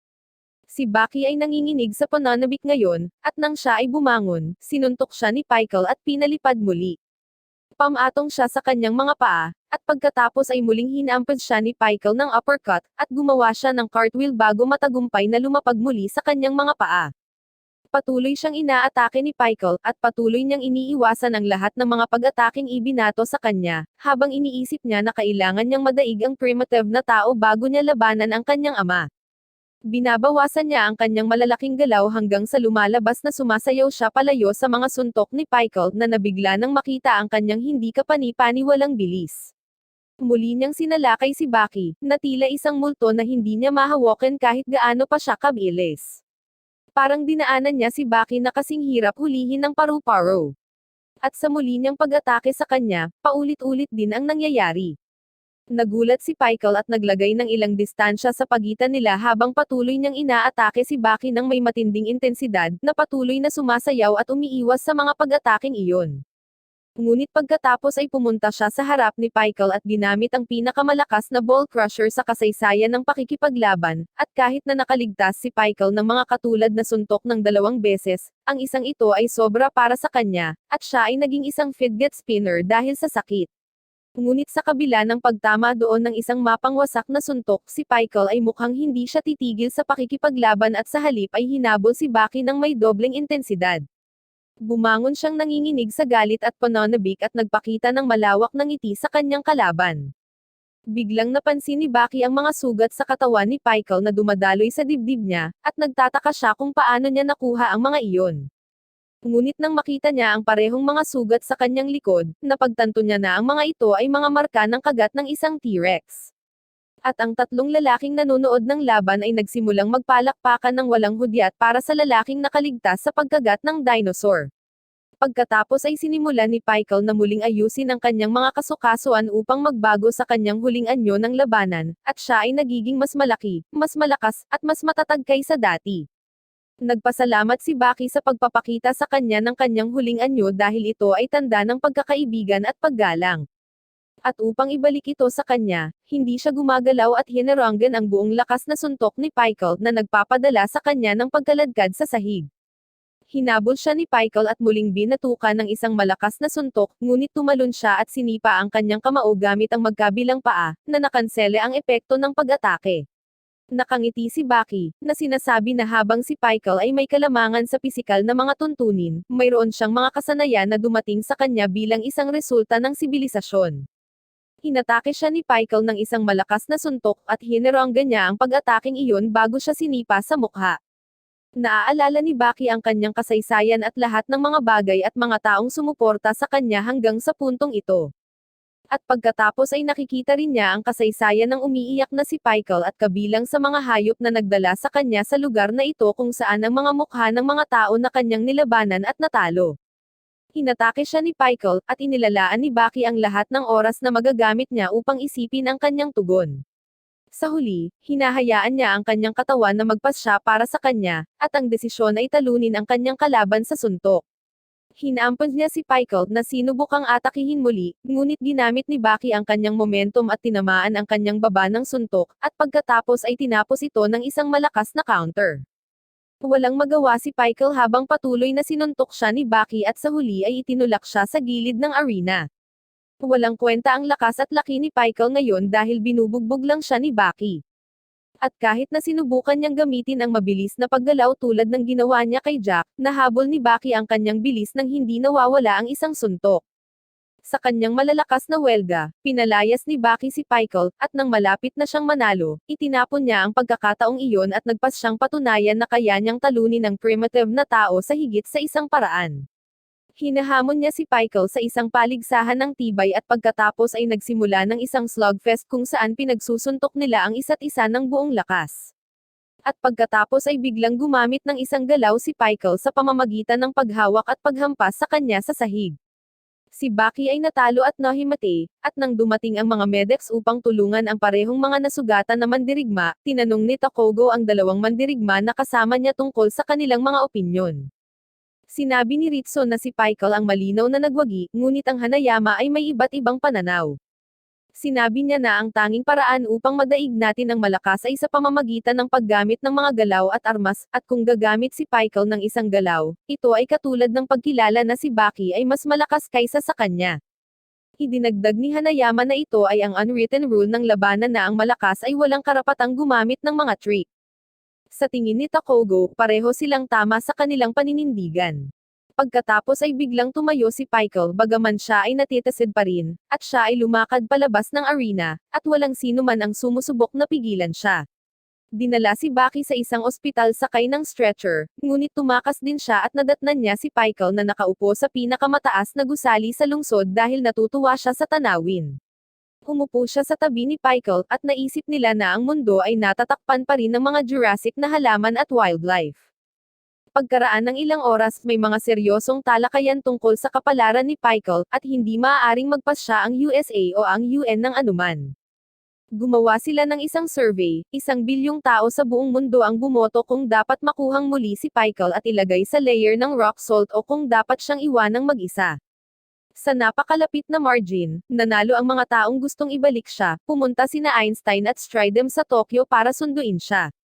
Si Baki ay nanginginig sa pananabik ngayon, at nang siya ay bumangon, sinuntok siya ni Pykel at pinalipad muli. Pamatong siya sa kanyang mga paa, at pagkatapos ay muling hinaampon siya ni Pykel ng uppercut, at gumawa siya ng cartwheel bago matagumpay na lumapag muli sa kanyang mga paa. Patuloy siyang inaatake ni Pykel, at patuloy niyang iniiwasan ang lahat ng mga pag-ataking ibinato sa kanya, habang iniisip niya na kailangan niyang madaig ang primitive na tao bago niya labanan ang kanyang ama. Binabawasan niya ang kanyang malalaking galaw hanggang sa lumalabas na sumasayaw siya palayo sa mga suntok ni Pykel na nabigla nang makita ang kanyang hindi kapani-paniwalang bilis. Muli niyang sinalakay si Baki, na tila isang multo na hindi niya mahawakan kahit gaano pa siya kabilis. Parang dinaanan niya si Baki na kasing hirap hulihin ng paru-paro. At sa muli niyang pag-atake sa kanya, paulit-ulit din ang nangyayari. Nagulat si Pykel at naglagay ng ilang distansya sa pagitan nila habang patuloy niyang inaatake si Baki ng may matinding intensidad, na patuloy na sumasayaw at umiiwas sa mga pag-ataking iyon. Ngunit pagkatapos ay pumunta siya sa harap ni Pykel at ginamit ang pinakamalakas na ball crusher sa kasaysayan ng pakikipaglaban, at kahit na nakaligtas si Pykel ng mga katulad na suntok ng 2 beses, ang isang ito ay sobra para sa kanya, at siya ay naging isang fidget spinner dahil sa sakit. Ngunit sa kabila ng pagtama doon ng isang mapangwasak na suntok, si Pykel ay mukhang hindi siya titigil sa pakikipaglaban at sa halip ay hinabol si Baki ng may dobleng intensidad. Bumangon siyang nanginginig sa galit at pananabik at nagpakita ng malawak na ngiti sa kanyang kalaban. Biglang napansin ni Baki ang mga sugat sa katawan ni Pykel na dumadaloy sa dibdib niya, at nagtataka siya kung paano niya nakuha ang mga iyon. Ngunit nang makita niya ang parehong mga sugat sa kanyang likod, napagtanto niya na ang mga ito ay mga marka ng kagat ng isang T-Rex. At ang 3 lalaking nanonood ng laban ay nagsimulang magpalakpakan ng walang hudyat para sa lalaking nakaligtas sa pagkagat ng dinosaur. Pagkatapos ay sinimulan ni Pykel na muling ayusin ang kanyang mga kasukasuan upang magbago sa kanyang huling anyo ng labanan, at siya ay nagiging mas malaki, mas malakas, at mas matatag kaysa dati. Nagpasalamat si Baki sa pagpapakita sa kanya ng kanyang huling anyo dahil ito ay tanda ng pagkakaibigan at paggalang. At upang ibalik ito sa kanya, hindi siya gumagalaw at hinaranggan ang buong lakas na suntok ni Pykel na nagpapadala sa kanya ng pagkaladkad sa sahig. Hinabol siya ni Pykel at muling binatukan ng isang malakas na suntok, ngunit tumalon siya at sinipa ang kanyang kamao gamit ang magkabilang paa, na nakansele ang epekto ng pag-atake. Nakangiti si Baki, na sinasabi na habang si Pykel ay may kalamangan sa pisikal na mga tuntunin, mayroon siyang mga kasanayan na dumating sa kanya bilang isang resulta ng sibilisasyon. Inatake siya ni Pykel ng isang malakas na suntok at hinaranggan niya ang pag-ataking iyon bago siya sinipa sa mukha. Naaalala ni Baki ang kanyang kasaysayan at lahat ng mga bagay at mga taong sumuporta sa kanya hanggang sa puntong ito. At pagkatapos ay nakikita rin niya ang kasaysayan ng umiiyak na si Pykel at kabilang sa mga hayop na nagdala sa kanya sa lugar na ito kung saan ang mga mukha ng mga tao na kanyang nilabanan at natalo. Hinatake siya ni Pykel, at inilalaan ni Baki ang lahat ng oras na magagamit niya upang isipin ang kanyang tugon. Sa huli, hinahayaan niya ang kanyang katawan na magpasya para sa kanya, at ang desisyon ay talunin ang kanyang kalaban sa suntok. Hinaampon niya si Pykel na sinubukang atakihin muli, ngunit ginamit ni Baki ang kanyang momentum at tinamaan ang kanyang baba ng suntok, at pagkatapos ay tinapos ito ng isang malakas na counter. Walang magawa si Pykel habang patuloy na sinuntok siya ni Baki at sa huli ay itinulak siya sa gilid ng arena. Walang kwenta ang lakas at laki ni Pykel ngayon dahil binubugbog lang siya ni Baki. At kahit na sinubukan niyang gamitin ang mabilis na paggalaw tulad ng ginawa niya kay Jack, nahabol ni Baki ang kanyang bilis nang hindi nawawala ang isang suntok. Sa kanyang malalakas na welga, pinalayas ni Baki si Pikel, at nang malapit na siyang manalo, itinapon niya ang pagkakataong iyon at nagpas siyang patunayan na kaya niyang talunin ang primitive na tao sa higit sa isang paraan. Hinahamon niya si Pikel sa isang paligsahan ng tibay at pagkatapos ay nagsimula ng isang slugfest kung saan pinagsusuntok nila ang isa't isa ng buong lakas. At pagkatapos ay biglang gumamit ng isang galaw si Pikel sa pamamagitan ng paghawak at paghampas sa kanya sa sahig. Si Baki ay natalo at nahimate, at nang dumating ang mga medics upang tulungan ang parehong mga nasugatan na mandirigma, tinanong ni Takogo ang dalawang mandirigma na kasama niya tungkol sa kanilang mga opinyon. Sinabi ni Ritsu na si Pikel ang malinaw na nagwagi, ngunit ang Hanayama ay may iba't ibang pananaw. Sinabi niya na ang tanging paraan upang madaig natin ang malakas ay sa pamamagitan ng paggamit ng mga galaw at armas, at kung gagamit si Pikel ng isang galaw, ito ay katulad ng pagkilala na si Baki ay mas malakas kaysa sa kanya. Idinagdag ni Hanayama na ito ay ang unwritten rule ng labanan na ang malakas ay walang karapatang gumamit ng mga trick. Sa tingin ni Takogo, pareho silang tama sa kanilang paninindigan. Pagkatapos ay biglang tumayo si Pikel bagaman siya ay natitisid pa rin, at siya ay lumakad palabas ng arena, at walang sino man ang sumusubok na pigilan siya. Dinala si Baki sa isang ospital sakay ng stretcher, ngunit tumakas din siya at nadatnan niya si Pikel na nakaupo sa pinakamataas na gusali sa lungsod dahil natutuwa siya sa tanawin. Umupo siya sa tabi ni Pikel, at naisip nila na ang mundo ay natatakpan pa rin ng mga Jurassic na halaman at wildlife. Pagkaraan ng ilang oras, may mga seryosong talakayan tungkol sa kapalaran ni Pikel, at hindi maaaring magpasya ang USA o ang UN ng anuman. Gumawa sila ng isang survey, 1 bilyong tao sa buong mundo ang bumoto kung dapat makuhang muli si Pikel at ilagay sa layer ng rock salt o kung dapat siyang iwanang mag-isa. Sa napakalapit na margin, nanalo ang mga taong gustong ibalik siya, pumunta sina Einstein at Stridham sa Tokyo para sunduin siya.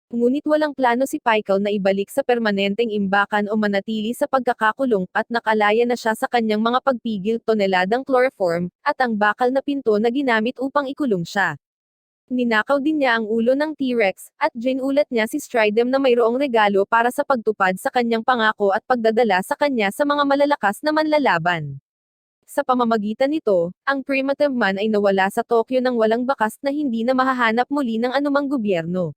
Ngunit walang plano si Pikel na ibalik sa permanenteng imbakan o manatili sa pagkakakulong, at nakalaya na siya sa kanyang mga pagpigil toneladang chloroform, at ang bakal na pinto na ginamit upang ikulong siya. Ninakaw din niya ang ulo ng T-Rex, at ginulat niya si Stridham na mayroong regalo para sa pagtupad sa kanyang pangako at pagdadala sa kanya sa mga malalakas na manlalaban. Sa pamamagitan nito, ang Primitive Man ay nawala sa Tokyo nang walang bakas na hindi na mahahanap muli ng anumang gobyerno.